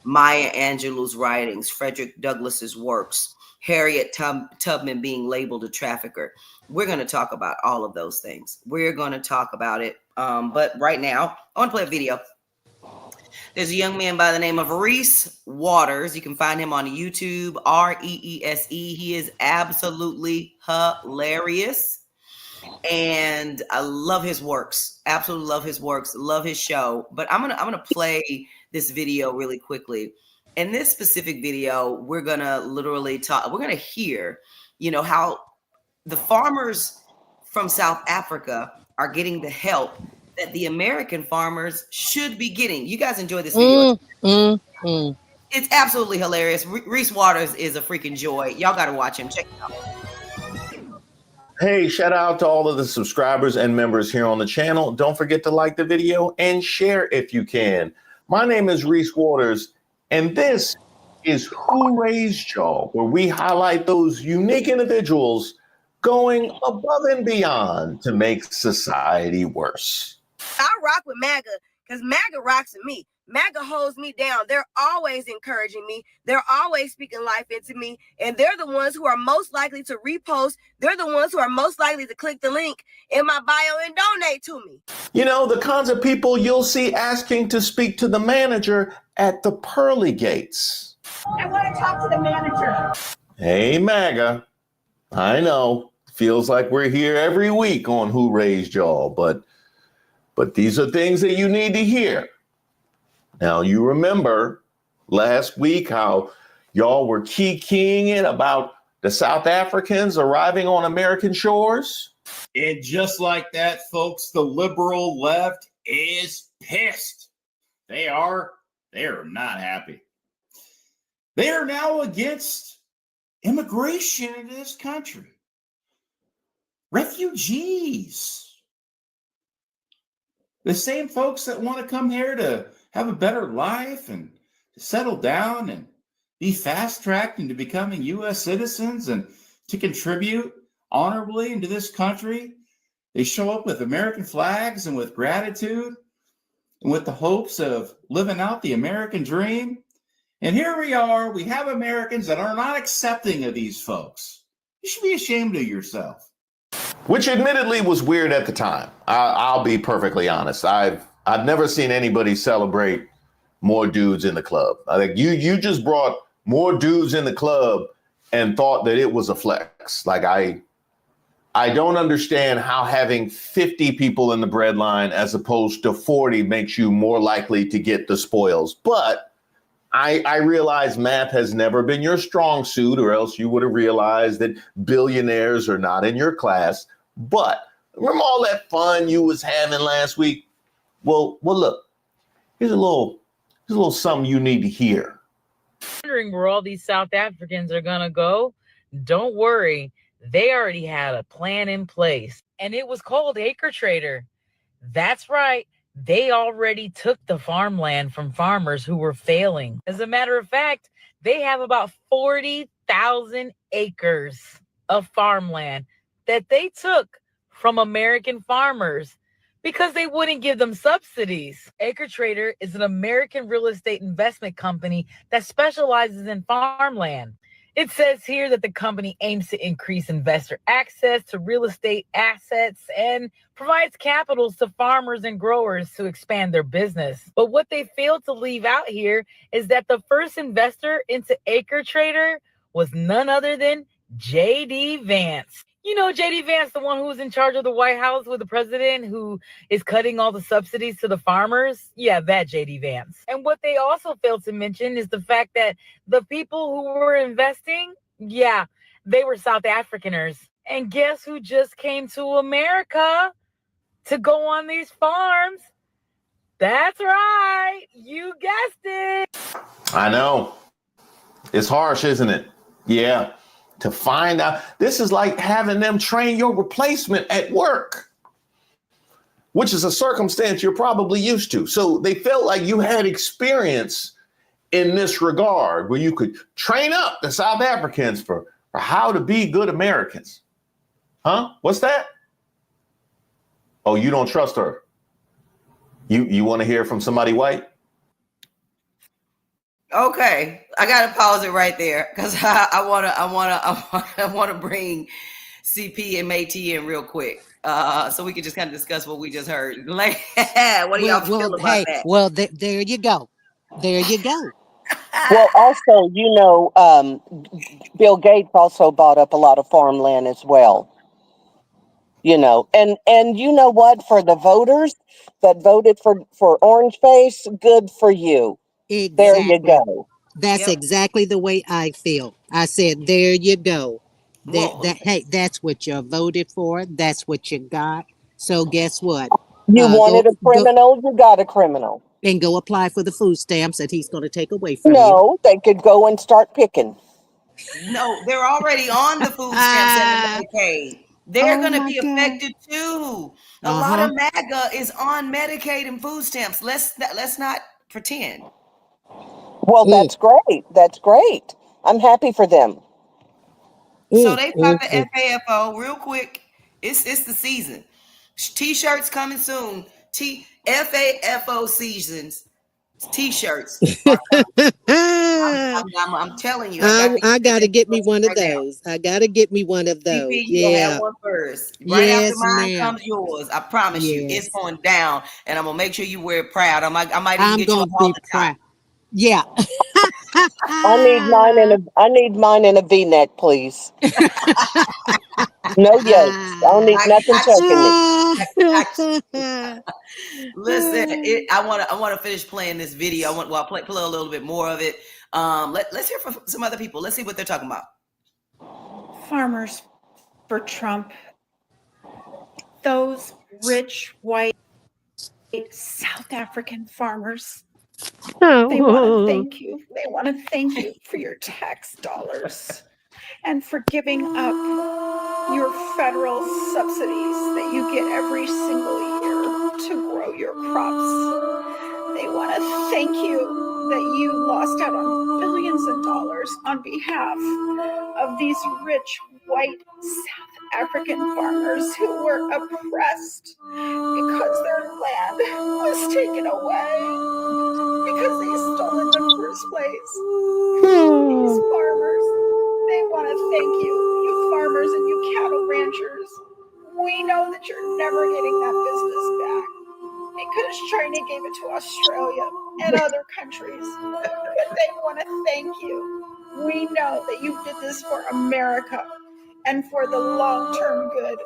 Maya Angelou's writings, Frederick Douglass's works, Harriet Tubman being labeled a trafficker. We're going to talk about all of those things. We're going to talk about it. But right now, I want to play a video. There's a young man by the name of Reese Waters. You can find him on YouTube, Reese. He is absolutely hilarious. And I love his works. Absolutely love his works. Love his show. But I'm gonna play this video really quickly. In this specific video, we're gonna literally talk. We're gonna hear, how the farmers from South Africa are getting the help that the American farmers should be getting. You guys enjoy this video. It's absolutely hilarious. Reese Waters is a freaking joy. Y'all got to watch him. Check it out. Hey, shout out to all of the subscribers and members here on the channel. Don't forget to like the video and share if you can. My name is Reese Waters, and this is Who Raised Y'all, where we highlight those unique individuals going above and beyond to make society worse. I rock with MAGA because MAGA rocks with me. MAGA holds me down. They're always encouraging me. They're always speaking life into me. And they're the ones who are most likely to repost. They're the ones who are most likely to click the link in my bio and donate to me. The kinds of people you'll see asking to speak to the manager at the pearly gates. I want to talk to the manager. Hey, MAGA. I know. Feels like we're here every week on Who Raised Y'all, but these are things that you need to hear. Now, you remember last week how y'all were keying it about the South Africans arriving on American shores? And just like that, folks, the liberal left is pissed. They are not happy. They are now against immigration into this country. Refugees. The same folks that want to come here to have a better life and to settle down and be fast-tracked into becoming U.S. citizens and to contribute honorably into this country. They show up with American flags and with gratitude and with the hopes of living out the American dream. And here we are. We have Americans that are not accepting of these folks. You should be ashamed of yourself. Which admittedly was weird at the time. I'll be perfectly honest. I've never seen anybody celebrate more dudes in the club. I think you just brought more dudes in the club and thought that it was a flex. Like I don't understand how having 50 people in the bread line as opposed to 40 makes you more likely to get the spoils. But I realize math has never been your strong suit, or else you would have realized that billionaires are not in your class. But remember all that fun you was having last week? Well, look, here's a little something you need to hear. Wondering where all these South Africans are gonna go Don't worry, they already had a plan in place, and it was called Acre Trader. That's right. They already took the farmland from farmers who were failing. As a matter of fact, they have about 40,000 acres of farmland that they took from American farmers because they wouldn't give them subsidies. Acre Trader is an American real estate investment company that specializes in farmland. It says here that the company aims to increase investor access to real estate assets and provides capitals to farmers and growers to expand their business. But what they failed to leave out here is that the first investor into Acre Trader was none other than J.D. Vance. You know J.D. Vance, the one who was in charge of the White House with the president who is cutting all the subsidies to the farmers? Yeah, that J.D. Vance. And what they also failed to mention is the fact that the people who were investing, yeah, they were South Africaners. And guess who just came to America to go on these farms? That's right. You guessed it. I know. It's harsh, isn't it? Yeah. To find out, this is like having them train your replacement at work, which is a circumstance you're probably used to. So they felt like you had experience in this regard where you could train up the South Africans for how to be good Americans. Huh? What's that? Oh, you don't trust her. You want to hear from somebody white? Okay, I gotta pause it right there because I wanna bring CP and Métis in real quick, so we can just kind of discuss what we just heard. Like, what do y'all feel about that? Well, there you go. There you go. Well, also, Bill Gates also bought up a lot of farmland as well. And you know what? For the voters that voted for Orange Face, good for you. Exactly. There you go. That's exactly the way I feel. I said, there you go. Hey, that's what you voted for. That's what you got. So guess what? You wanted a criminal, you got a criminal. And go apply for the food stamps that he's going to take away from you. No, they could go and start picking. No, they're already on the food stamps and the Medicaid. They're going to be affected too. A lot of MAGA is on Medicaid and food stamps. Let's not pretend. Well, that's great. That's great. I'm happy for them. So they got the FAFO real quick. It's the season. T-shirts coming soon. FAFO seasons. T-shirts. I'm telling you. I gotta get me one of those. I gotta get me one of those. You gonna have one first. Right after mine comes yours. I promise you, it's going down, and I'm gonna make sure you wear it proud. I might even get you a Hall of Time. Yeah. I need mine in a V-neck, please. No yokes. I don't need nothing choking me. Listen, I want to finish playing this video. I'll play a little bit more of it. Let's hear from some other people. Let's see what they're talking about. Farmers for Trump. Those rich, white, South African farmers. They want to thank you. They want to thank you for your tax dollars and for giving up your federal subsidies that you get every single year to grow your crops. They want to thank you that you lost out on billions of dollars on behalf of these rich, white, South African farmers who were oppressed because their land was taken away. Because they stole in the first place. These farmers, they want to thank you, you farmers and you cattle ranchers. We know that you're never getting that business back because China gave it to Australia and other countries. But they want to thank you. We know that you did this for America and for the long-term good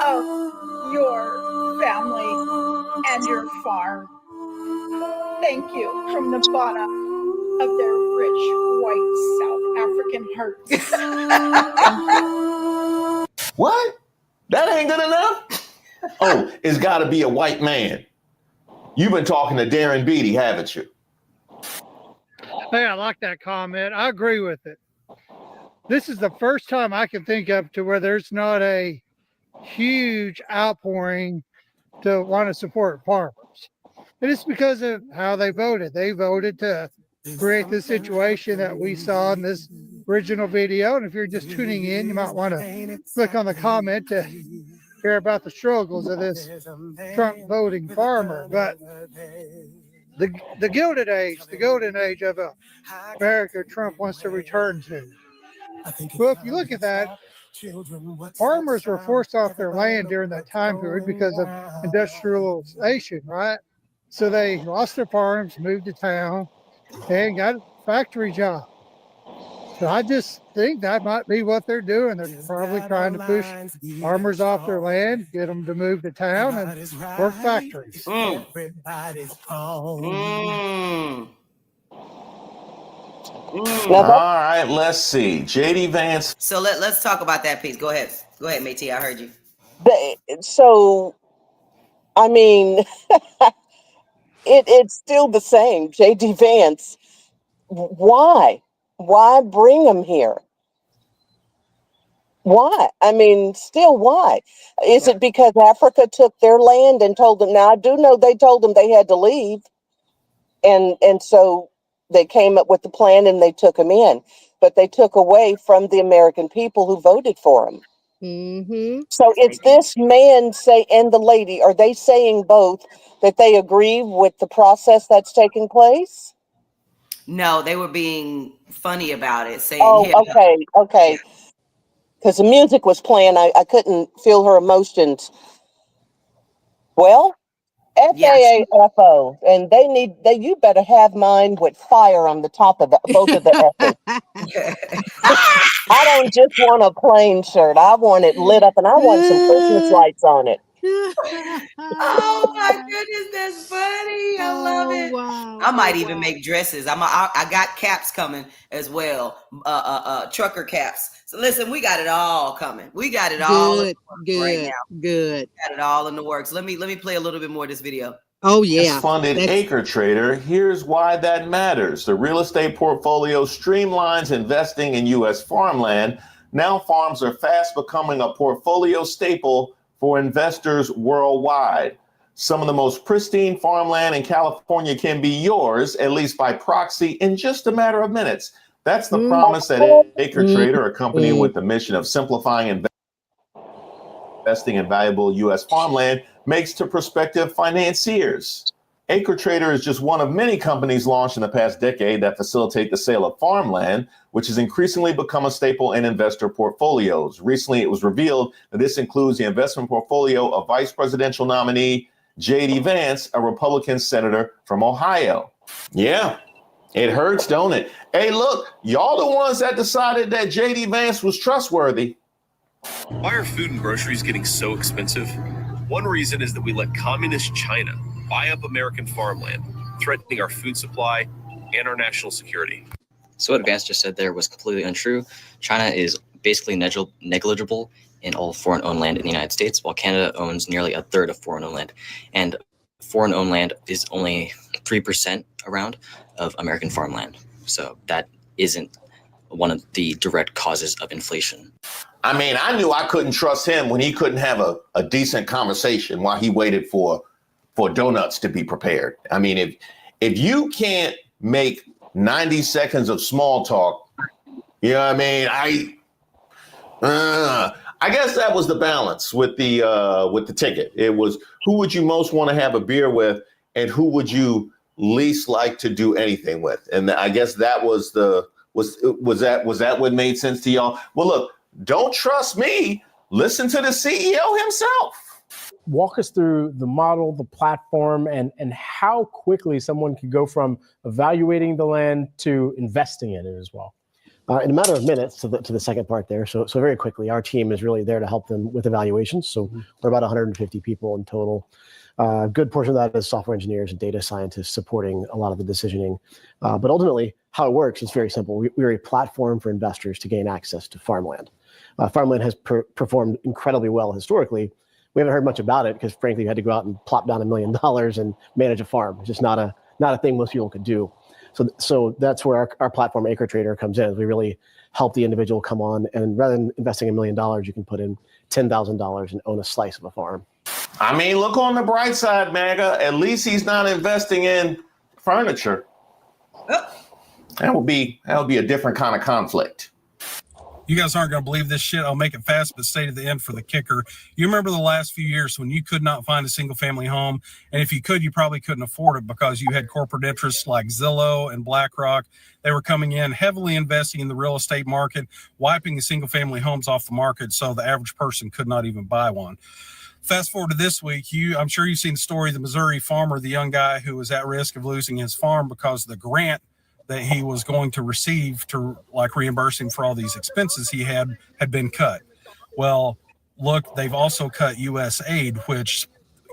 of your family and your farm. Thank you from the bottom of their rich, white, South African hearts. What? That ain't good enough? Oh, it's got to be a white man. You've been talking to Darren Beatty, haven't you? Hey, I like that comment. I agree with it. this is the first time I can think of to where there's not a huge outpouring to want to support farmers. And it's because of how they voted. They voted to create the situation that we saw in this original video. And if you're just tuning in, you might want to click on the comment to hear about the struggles of this Trump voting farmer. But the Gilded Age, the golden age of America, Trump wants to return to. Well, if you look at that, farmers were forced off their land during that time period because of industrialization, right? So they lost their farms, moved to town, and got a factory job. So I just think that might be what they're doing. They're probably trying to push farmers off their land, get them to move to town and work factories. All right, let's see. JD Vance. So let's talk about that piece. Go ahead, Métis. I heard you. So, I mean, it's still the same. JD Vance. Why? Why bring him here? Why? I mean, still why? Is it because Africa took their land and told them? Now, I do know they told them they had to leave. And so they came up with the plan and they took him in. But they took away from the American people who voted for him. Mm-hmm. So it's this man and the lady, are they saying both that they agree with the process that's taking place? No, they were being funny about it, saying, okay. Because the music was playing, I couldn't feel her emotions. Well, FAAFO, and you better have mine with fire on the top of both of the F's. I don't just want a plain shirt. I want it lit up, and I want some Christmas lights on it. Oh my goodness, that's funny. I love it. Wow. I might even make dresses. I got caps coming as well. Trucker caps. So listen, we got it all coming. We got it all in the works right now. Good. Got it all in the works. Let me play a little bit more of this video. Oh yeah. Funded Acre Trader. Here's why that matters. The real estate portfolio streamlines investing in U.S. farmland. Now farms are fast becoming a portfolio staple for investors worldwide. Some of the most pristine farmland in California can be yours, at least by proxy, in just a matter of minutes. That's the promise that Acre Trader, a company with the mission of simplifying investing in valuable U.S. farmland, makes to prospective financiers. Acre Trader is just one of many companies launched in the past decade that facilitate the sale of farmland, which has increasingly become a staple in investor portfolios. Recently, it was revealed that this includes the investment portfolio of vice presidential nominee JD Vance, a Republican senator from Ohio. Yeah, it hurts, don't it? Hey, look, y'all the ones that decided that JD Vance was trustworthy. Why are food and groceries getting so expensive? One reason is that we let communist China buy up American farmland, threatening our food supply and our national security. So what Vance just said there was completely untrue. China is basically negligible in all foreign-owned land in the United States, while Canada owns nearly a third of foreign-owned land. And foreign-owned land is only 3% around of American farmland. So that isn't one of the direct causes of inflation. I mean, I knew I couldn't trust him when he couldn't have a decent conversation while he waited for donuts to be prepared. I mean, if you can't make 90 seconds of small talk, you know what I mean? I guess that was the balance with the ticket. It was, who would you most want to have a beer with, and who would you least like to do anything with? And I guess that was was that what made sense to y'all? Well, look, don't trust me. Listen to the CEO himself. Walk us through the model, the platform, and how quickly someone could go from evaluating the land to investing in it as well. In a matter of minutes, to the second part there. So very quickly, our team is really there to help them with evaluations. So we're about 150 people in total. A good portion of that is software engineers and data scientists supporting a lot of the decisioning. But ultimately, how it works is very simple. We're a platform for investors to gain access to farmland. Farmland has performed incredibly well historically. We haven't heard much about it because, frankly, you had to go out and plop down $1 million and manage a farm. It's just not a thing most people could do. So that's where our platform Acre Trader comes in. We really help the individual come on, and rather than investing $1 million, you can put in $10,000 and own a slice of a farm. I mean, look on the bright side, MAGA. At least he's not investing in furniture. That would be a different kind of conflict. You guys aren't going to believe this shit. I'll make it fast, but stay to the end for the kicker. You remember the last few years when you could not find a single family home, and if you could, you probably couldn't afford it because you had corporate interests like Zillow and BlackRock. They were coming in, heavily investing in the real estate market, wiping the single family homes off the market so the average person could not even buy one. Fast forward to this week, I'm sure you've seen the story of the Missouri farmer, the young guy who was at risk of losing his farm because the grant that he was going to receive to reimburse him for all these expenses he had been cut. Well, look, they've also cut U.S. aid, which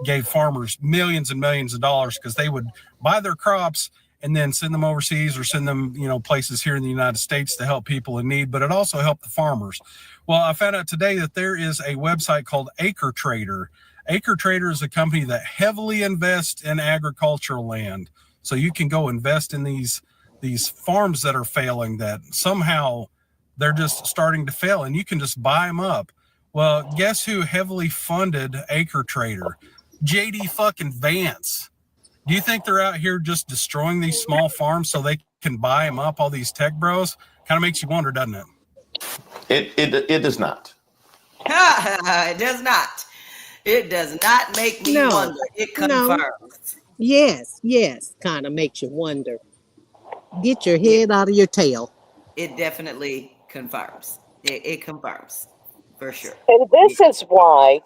gave farmers millions and millions of dollars because they would buy their crops and then send them overseas or send them, places here in the United States to help people in need, but it also helped the farmers. Well, I found out today that there is a website called Acre Trader. Acre Trader is a company that heavily invests in agricultural land. So you can go invest in these farms that are failing, that somehow they're just starting to fail, and you can just buy them up. Well, guess who heavily funded Acre Trader? JD fucking Vance. Do you think they're out here just destroying these small farms so they can buy them up, all these tech bros? Kind of makes you wonder, doesn't it? It does not. It does not. It does not make me wonder. It confirms. Yes. Kind of makes you wonder. Get your head out of your tail. It definitely confirms. It confirms for sure. And this is why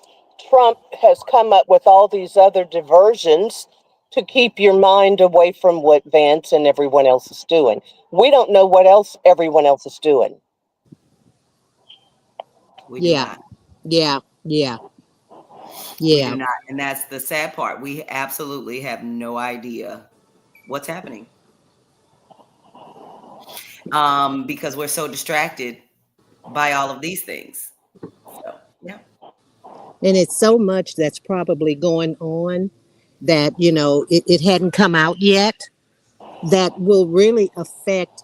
Trump has come up with all these other diversions to keep your mind away from what Vance and everyone else is doing. We don't know what else everyone else is doing. We do not. Yeah. We do not. And that's the sad part. We absolutely have no idea what's happening. Because we're so distracted by all of these things. So, yeah. And it's so much that's probably going on that, it hadn't come out yet, that will really affect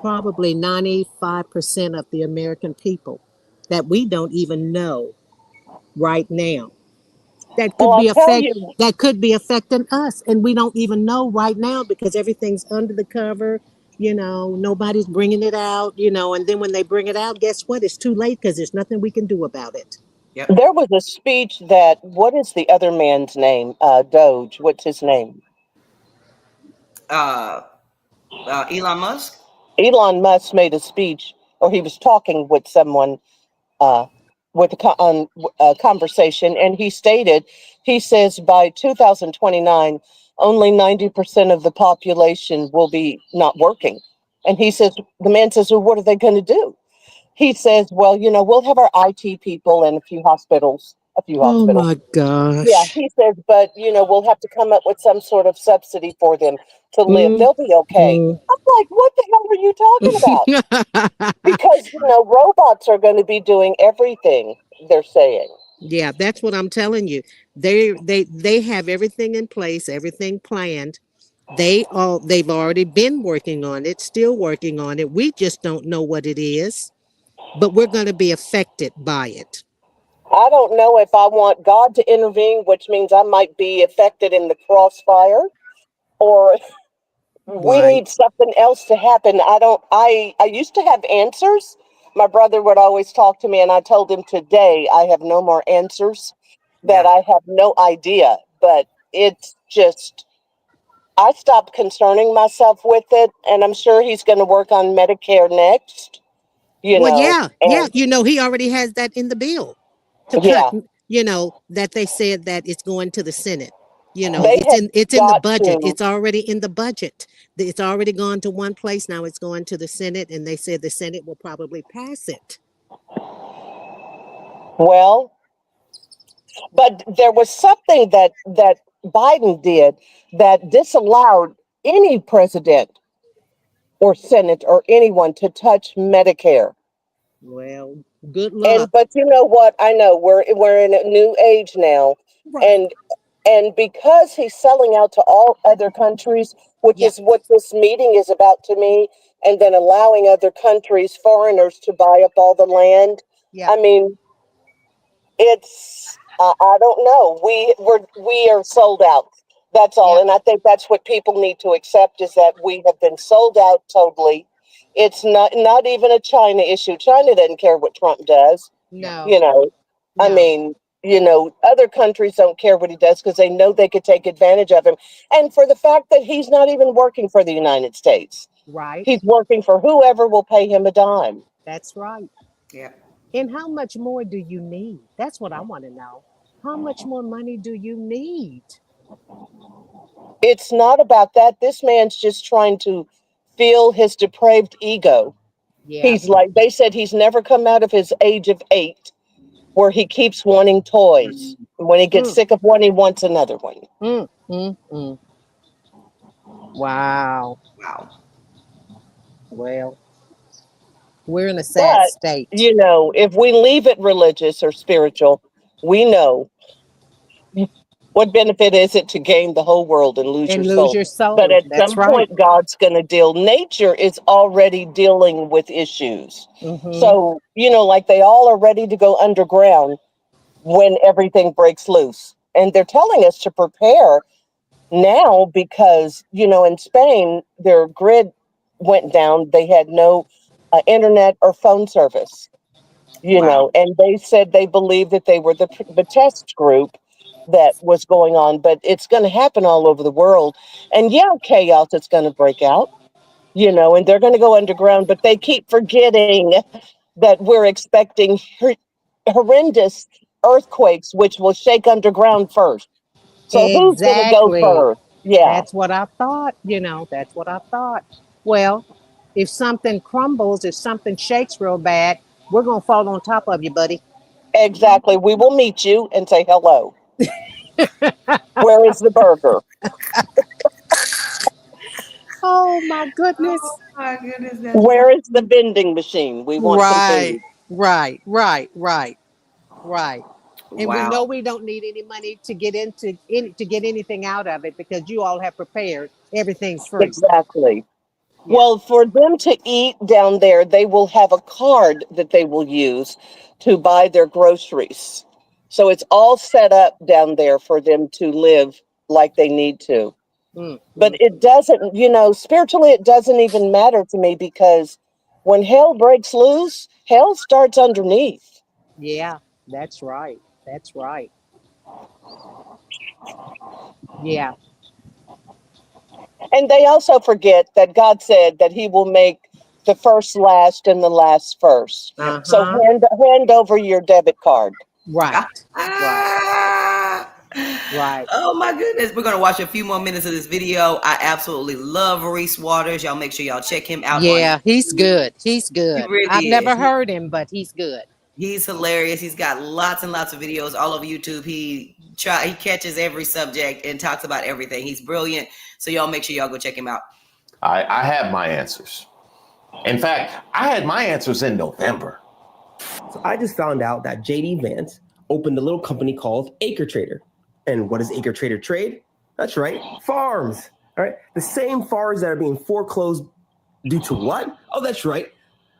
probably 95% of the American people that we don't even know right now. That could be affecting us, and we don't even know right now because everything's under the cover. Nobody's bringing it out, and then when they bring it out, guess what? It's too late because there's nothing we can do about it. Yep. There was a speech that, what is the other man's name? Doge. What's his name? Elon Musk. Elon Musk made a speech, or he was talking with someone with a conversation, and he says by 2029, only 90% of the population will be not working. And the man says, well, what are they going to do? He says, well, we'll have our IT people and a few hospitals. Oh my gosh. Yeah, he says, but, we'll have to come up with some sort of subsidy for them to live. They'll be okay. I'm like, what the hell are you talking about? Because, robots are going to be doing everything, they're saying. Yeah, that's what I'm telling you. They have everything in place, everything planned. They've already been working on it, still working on it. We just don't know what it is, but we're going to be affected by it. I don't know if I want God to intervene, which means I might be affected in the crossfire, or we need something else to happen. I used to have answers. My brother would always talk to me, and I told him today I have no more answers, that I have no idea. But it's just, I stopped concerning myself with it, and I'm sure he's going to work on Medicare next. He already has that in the bill to cut, that they said that it's going to the Senate. It's in the budget. It's already in the budget. It's already gone to one place. Now it's going to the Senate, and they said the Senate will probably pass it. Well, but there was something that Biden did that disallowed any president or Senate or anyone to touch Medicare. Well, good luck. But you know what? I know we're in a new age now, and And because he's selling out to all other countries, which is what this meeting is about to me, and then allowing other countries, foreigners, to buy up all the land. Yeah. I mean, it's I don't know. We are sold out. That's all. And I think that's what people need to accept, is that we have been sold out totally. It's not even a China issue. China doesn't care what Trump does. No. You know, I mean, other countries don't care what he does because they know they could take advantage of him. And for the fact that he's not even working for the United States. Right. He's working for whoever will pay him a dime. That's right. Yeah. And how much more do you need? That's what I want to know. How much more money do you need? It's not about that. This man's just trying to feel his depraved ego. Yeah. He's like, they said he's never come out of his age of 8 where he keeps wanting toys. When he gets sick of one, he wants another one. Wow. Wow. Well, we're in a sad state. If we leave it religious or spiritual, we know what benefit is it to gain the whole world and lose your soul? But at That's some point, God's going to deal. Nature is already dealing with issues. So, like they all are ready to go underground when everything breaks loose. And they're telling us to prepare now because, in Spain, their grid went down. They had no internet or phone service, and they said they believed that they were the test group that was going on, but it's going to happen all over the world. And chaos is going to break out, and they're going to go underground, but they keep forgetting that we're expecting horrendous earthquakes, which will shake underground first. So who's going to go first? Yeah. That's what I thought, that's what I thought. Well, if something crumbles, if something shakes real bad, we're going to fall on top of you, buddy. Exactly. We will meet you and say hello. Where is the burger? Oh my goodness. Oh my goodness. Where is the vending machine? We want some food. Right. And we Wow. know we don't need any money to get anything out of it because you all have prepared. Everything's free. Exactly. Well, for them to eat down there, they will have a card that they will use to buy their groceries. So it's all set up down there for them to live like they need to. But it doesn't, spiritually, it doesn't even matter to me because when hell breaks loose, hell starts underneath. Yeah, that's right. That's right. Yeah. And they also forget that God said that he will make the first last and the last first. So hand over your debit card. Right. Right. Oh my goodness. We're going to watch a few more minutes of this video. I absolutely love Reese Waters. Y'all make sure y'all check him out. Yeah, he's good. He's good. He really I've never is. heard him, but he's good. He's hilarious. He's got lots and lots of videos all over YouTube. He catches every subject and talks about everything. He's brilliant. So y'all make sure y'all go check him out. I have my answers. In fact, I had my answers in November. So I just found out that JD Vance opened a little company called Acre Trader. And what does Acre Trader trade? That's right, farms. All right, the same farms that are being foreclosed due to what? Oh, that's right,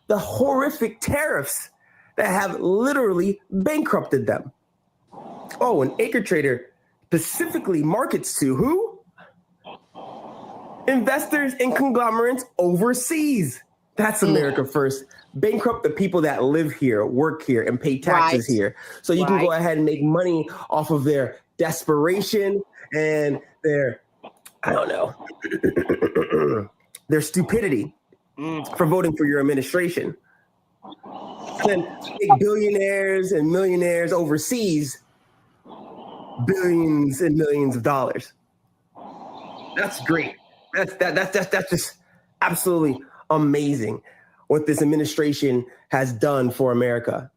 the horrific tariffs that have literally bankrupted them. Oh, and Acre Trader specifically markets to who? Investors and conglomerates overseas. That's America first. Bankrupt the people that live here, work here, and pay taxes here. So you can go ahead and make money off of their desperation and their, I don't know, their stupidity for voting for your administration. And make billionaires and millionaires overseas billions and millions of dollars. That's great. That's just absolutely amazing what this administration has done for America.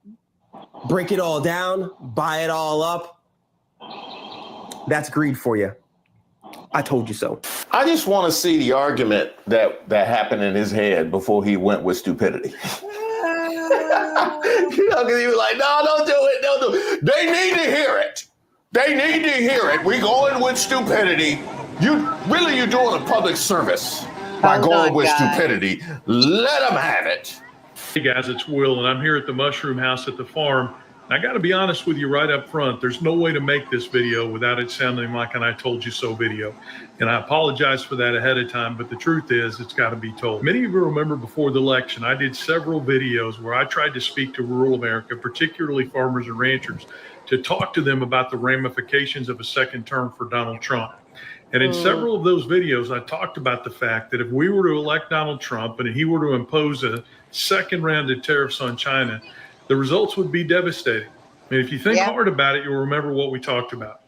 Break it all down, buy it all up. That's greed for you. I told you so. I just want to see the argument that happened in his head before he went with stupidity. Because he was like, no, don't do it. Don't do it. They need to hear it. They need to hear it. We going with stupidity. You're doing a public service by Hold going on, with guys. stupidity. Let them have it. Hey guys, it's Will, and I'm here at the Mushroom House at the farm. And I got to be honest with you right up front. There's no way to make this video without it sounding like an I told you so video. And I apologize for that ahead of time, but the truth is it's got to be told. Many of you remember before the election, I did several videos where I tried to speak to rural America, particularly farmers and ranchers, to talk to them about the ramifications of a second term for Donald Trump. And in several of those videos, I talked about the fact that if we were to elect Donald Trump and he were to impose a second round of tariffs on China, the results would be devastating. And if you think hard about it, you'll remember what we talked about.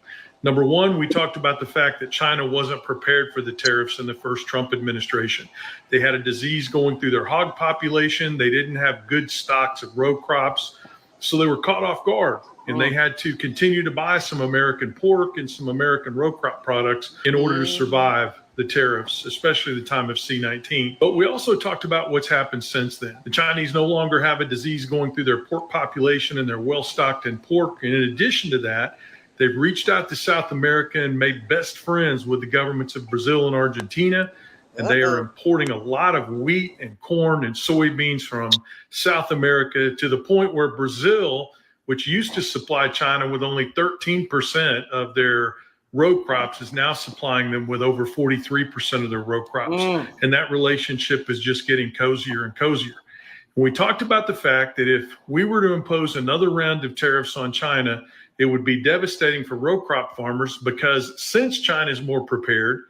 Number one, we talked about the fact that China wasn't prepared for the tariffs in the first Trump administration. They had a disease going through their hog population. They didn't have good stocks of row crops. So they were caught off guard. And they had to continue to buy some American pork and some American row crop products in order to survive the tariffs, especially the time of C-19. But we also talked about what's happened since then. The Chinese no longer have a disease going through their pork population, and they're well stocked in pork. And in addition to that, they've reached out to South America and made best friends with the governments of Brazil and Argentina. And they are importing a lot of wheat and corn and soybeans from South America, to the point where Brazil, which used to supply China with only 13% of their row crops, is now supplying them with over 43% of their row crops. And that relationship is just getting cozier and cozier. And we talked about the fact that if we were to impose another round of tariffs on China, it would be devastating for row crop farmers, because since China is more prepared,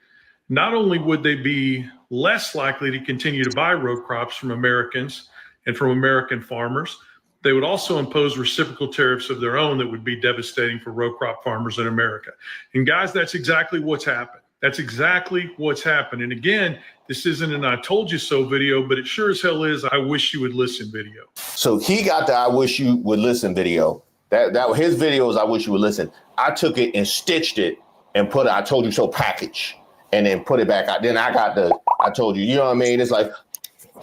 not only would they be less likely to continue to buy row crops from Americans and from American farmers, they would also impose reciprocal tariffs of their own that would be devastating for row crop farmers in America. And guys, that's exactly what's happened. That's exactly what's happened. And again, this isn't an I told you so video, but it sure as hell is I wish you would listen video. So he got the I wish you would listen video. That his video is I wish you would listen. I took it and stitched it and put a I told you so package and then put it back out. Then I got the I told you, you know what I mean? It's like,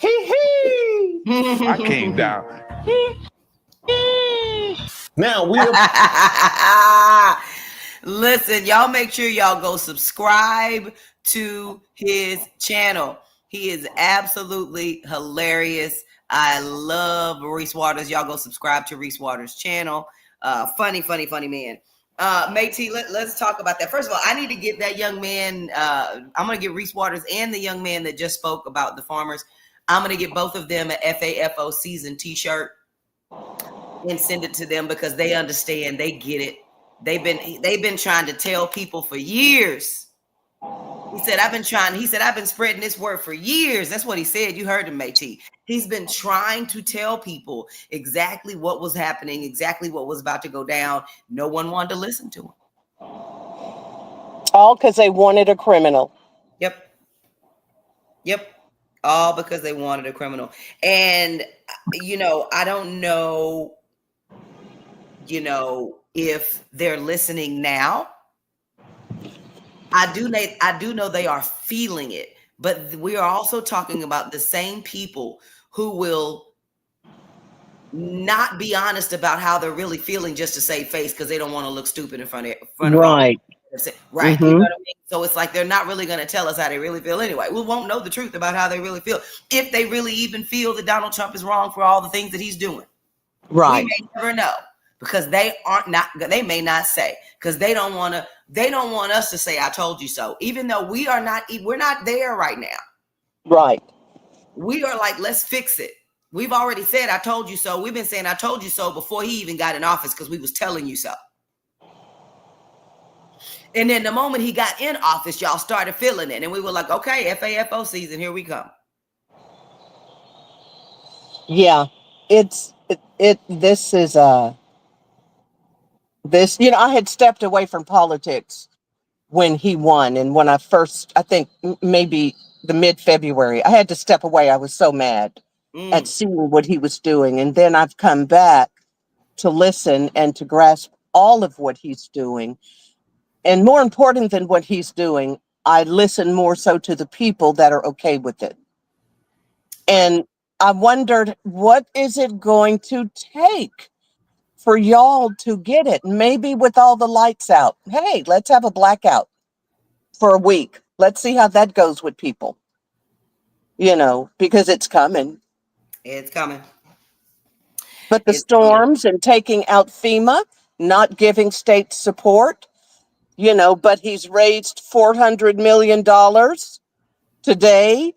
hee. I came down. Now we listen, y'all make sure y'all go subscribe to his channel. He is absolutely hilarious. I love Reese Waters. Y'all go subscribe to Reese Waters' channel. Funny man. Métis, let's talk about that. First of all, I need to get that young man. I'm going to get Reese Waters and the young man that just spoke about the farmers. I'm going to get both of them an FAFO season t-shirt and send it to them, because they understand, they get it. They've been trying to tell people for years. He said, I've been spreading this word for years. That's what he said. You heard him, Métis. He's been trying to tell people exactly what was happening, exactly what was about to go down. No one wanted to listen to him. All because they wanted a criminal. Yep. All because they wanted a criminal. And, I don't know, if they're listening now. I do know they are feeling it, but we are also talking about the same people who will not be honest about how they're really feeling just to save face, because they don't want to look stupid in front of right. Right. Mm-hmm. You know what I mean? So it's like they're not really going to tell us how they really feel anyway. We won't know the truth about how they really feel, if they really even feel that Donald Trump is wrong for all the things that he's doing. Right. We may never know, because they may not say, because they don't want us to say I told you so, even though we're not there right now. Right. We are like, let's fix it. We've already said I told you so. We've been saying I told you so before he even got in office, because we was telling you so. And then the moment he got in office, y'all started feeling it. And we were like, okay, FAFO season, here we come. Yeah, this, I had stepped away from politics when he won. And when I think maybe the mid-February, I had to step away. I was so mad at seeing what he was doing. And then I've come back to listen and to grasp all of what he's doing. And more important than what he's doing, I listen more so to the people that are okay with it. And I wondered, what is it going to take for y'all to get it. Maybe with all the lights out. Hey, let's have a blackout for a week. Let's see how that goes with people. Because it's coming. It's coming. But the storms and taking out FEMA, not giving states support, but he's raised $400 million today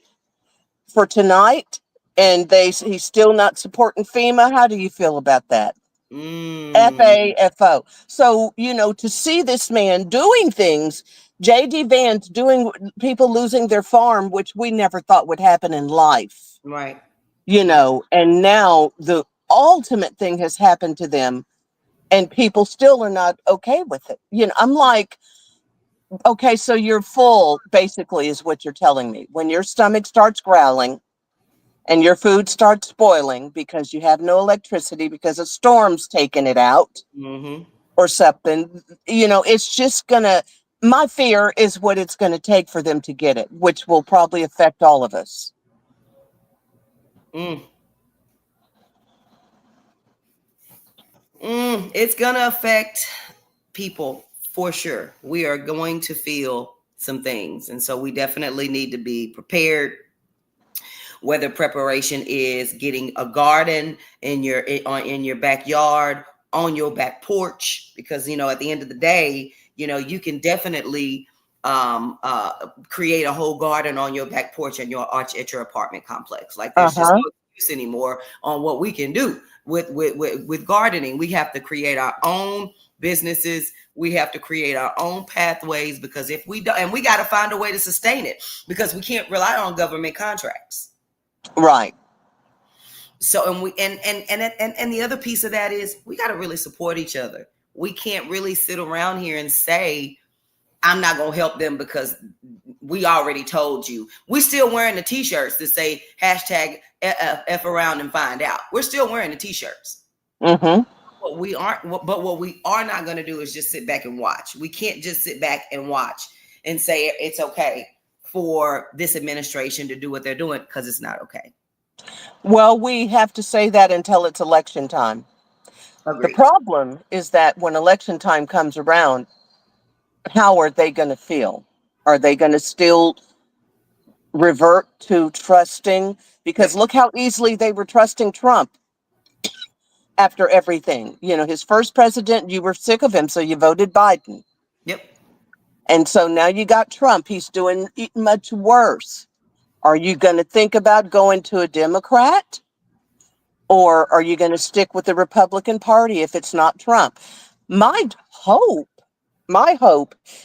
for tonight, and he's still not supporting FEMA. How do you feel about that? FAFO. So, to see this man doing things, J.D. Vance doing people losing their farm, which we never thought would happen in life. Right. And now the ultimate thing has happened to them, and people still are not okay with it. I'm like, okay, so you're full, basically, is what you're telling me. When your stomach starts growling and your food starts spoiling because you have no electricity because a storm's taking it out or something, it's just my fear is what it's going to take for them to get it, which will probably affect all of us. It's going to affect people for sure. We are going to feel some things. And so we definitely need to be prepared. Whether preparation is getting a garden in your backyard, on your back porch, because, at the end of the day, you can definitely create a whole garden on your back porch and at your apartment complex. Like there's just no excuse anymore on what we can do with gardening. We have to create our own businesses. We have to create our own pathways, because if we don't, and we got to find a way to sustain it, because we can't rely on government contracts. Right. So, and the other piece of that is we got to really support each other. We can't really sit around here and say, I'm not going to help them because we already told you. We're still wearing the t-shirts that say hashtag F around and find out. We're still wearing the t-shirts. What we are not going to do is just sit back and watch. We can't just sit back and watch and say it's okay for this administration to do what they're doing, because it's not okay. Well, we have to say that until it's election time. Agreed. The problem is that when election time comes around, how are they going to feel? Are they going to still revert to trusting? Because look how easily they were trusting Trump after everything. His first president, you were sick of him, so you voted Biden. Yep. And so now you got Trump. He's doing much worse. Are you going to think about going to a Democrat? Or are you going to stick with the Republican Party if it's not Trump? My hope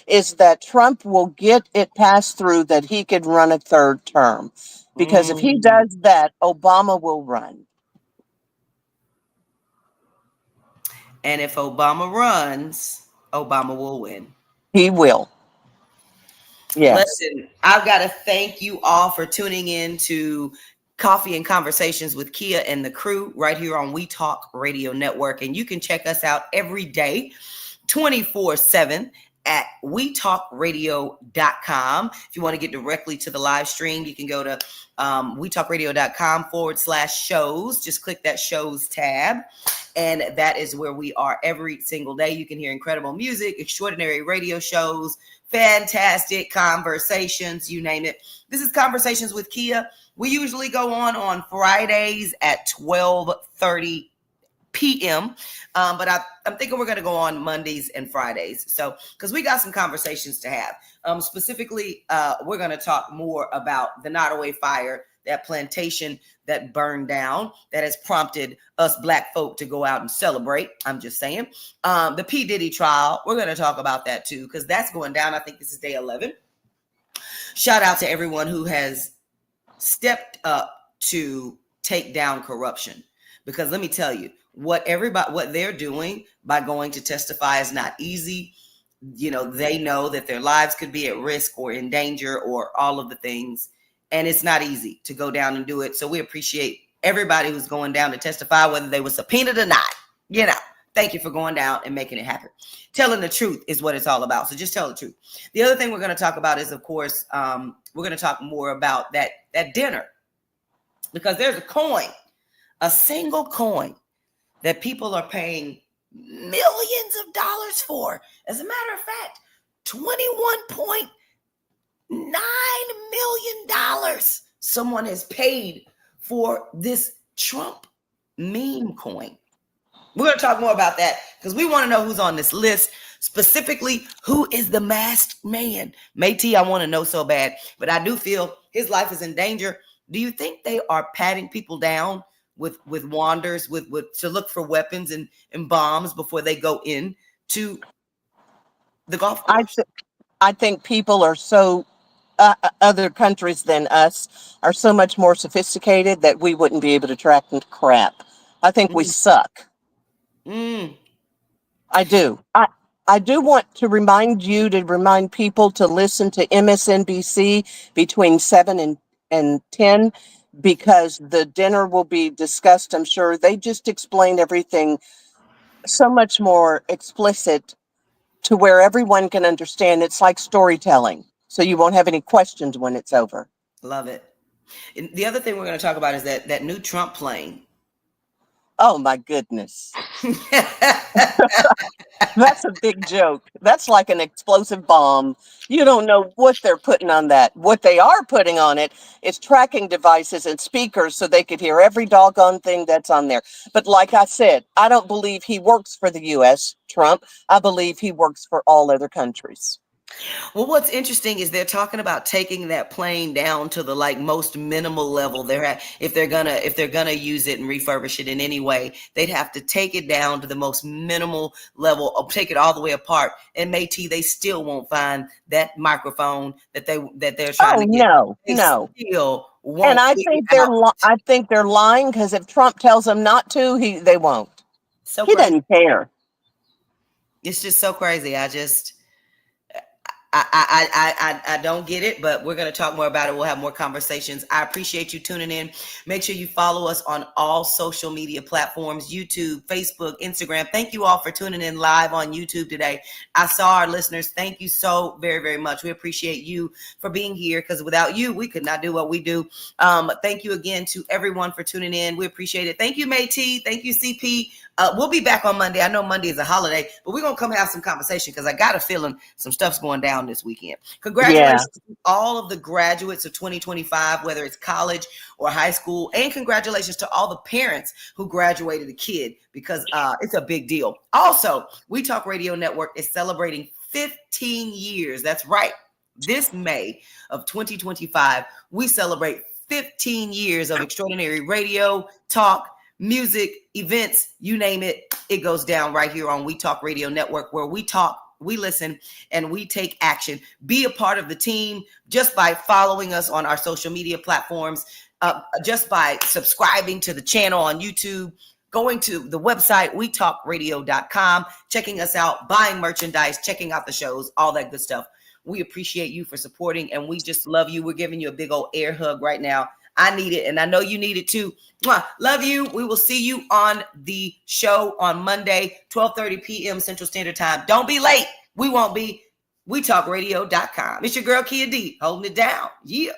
is that Trump will get it passed through that he could run a third term. Because if he does that, Obama will run. And if Obama runs, Obama will win. He will. Yes. Listen, I've got to thank you all for tuning in to Coffee and Conversations with Kia and the crew right here on We Talk Radio Network. And you can check us out every day, 24/7 at wetalkradio.com. If you want to get directly to the live stream, you can go to wetalkradio.com/shows. Just click that shows tab. And that is where we are every single day. You can hear incredible music, extraordinary radio shows, fantastic conversations, you name it. This is Conversations with Kia. We usually go on Fridays at 12:30 p.m. But I'm thinking we're going to go on Mondays and Fridays. So, because we got some conversations to have. Specifically, we're going to talk more about the Nottaway fire, that plantation that burned down, that has prompted us Black folk to go out and celebrate. I'm just saying. The P. Diddy trial, we're going to talk about that too, because that's going down. I think this is day 11. Shout out to everyone who has stepped up to take down corruption. Because let me tell you, what they're doing by going to testify is not easy. They know that their lives could be at risk or in danger or all of the things. And it's not easy to go down and do it. So we appreciate everybody who's going down to testify, whether they were subpoenaed or not. Thank you for going down and making it happen. Telling the truth is what it's all about. So just tell the truth. The other thing we're going to talk about is, of course, we're going to talk more about that dinner. Because there's a single coin that people are paying millions of dollars for. As a matter of fact, $21.9 million someone has paid for this Trump meme coin. We're going to talk more about that because we want to know who's on this list. Specifically, who is the masked man? Métis, I want to know so bad, but I do feel his life is in danger. Do you think they are patting people down with wanders, with to look for weapons and bombs before they go in to the golf course? I think people are so other countries than us are so much more sophisticated that we wouldn't be able to track crap. I think we suck. I do. I do want to remind people to listen to MSNBC between 7 and 10 because the dinner will be discussed, I'm sure. They just explain everything so much more explicit to where everyone can understand. It's like storytelling, so you won't have any questions when it's over. Love it. And the other thing we're going to talk about is that new Trump plane. Oh my goodness. That's a big joke. That's like an explosive bomb. You don't know what they're putting on that. What they are putting on it is tracking devices and speakers so they could hear every doggone thing that's on there. But like I said, I don't believe he works for the U.S., Trump. I believe he works for all other countries. Well, what's interesting is they're talking about taking that plane down to the most minimal level they're at. If they're gonna use it and refurbish it in any way, they'd have to take it down to the most minimal level, or take it all the way apart. And Métis, they still won't find that microphone that they're trying to get. No. Still won't. And I think they're lying because if Trump tells them not to, they won't. So he crazy. doesn't care. It's just so crazy. I don't get it, but we're going to talk more about it. We'll have more conversations. I appreciate you tuning in. Make sure you follow us on all social media platforms, YouTube, Facebook, Instagram. Thank you all for tuning in live on YouTube today. I saw our listeners. Thank you so very, very much. We appreciate you for being here because without you, we could not do what we do. Thank you again to everyone for tuning in. We appreciate it. Thank you, Métis. Thank you, CP. We'll be back on Monday. I know Monday is a holiday, but we're going to come have some conversation because I got a feeling some stuff's going down this weekend. Congratulations to all of the graduates of 2025, whether it's college or high school, and congratulations to all the parents who graduated a kid because it's a big deal. Also, We Talk Radio Network is celebrating 15 years. That's right. This May of 2025, we celebrate 15 years of extraordinary radio, talk, music, events, you name it, it goes down right here on We Talk Radio Network, where we talk, we listen, and we take action. Be a part of the team just by following us on our social media platforms, just by subscribing to the channel on YouTube, going to the website, wetalkradio.com, checking us out, buying merchandise, checking out the shows, all that good stuff. We appreciate you for supporting, and we just love you. We're giving you a big old air hug right now. I need it, and I know you need it too. Mwah. Love you. We will see you on the show on Monday, 12:30 p.m. Central Standard Time. Don't be late. We won't be. WeTalkRadio.com. It's your girl, Kia D, holding it down. Yeah.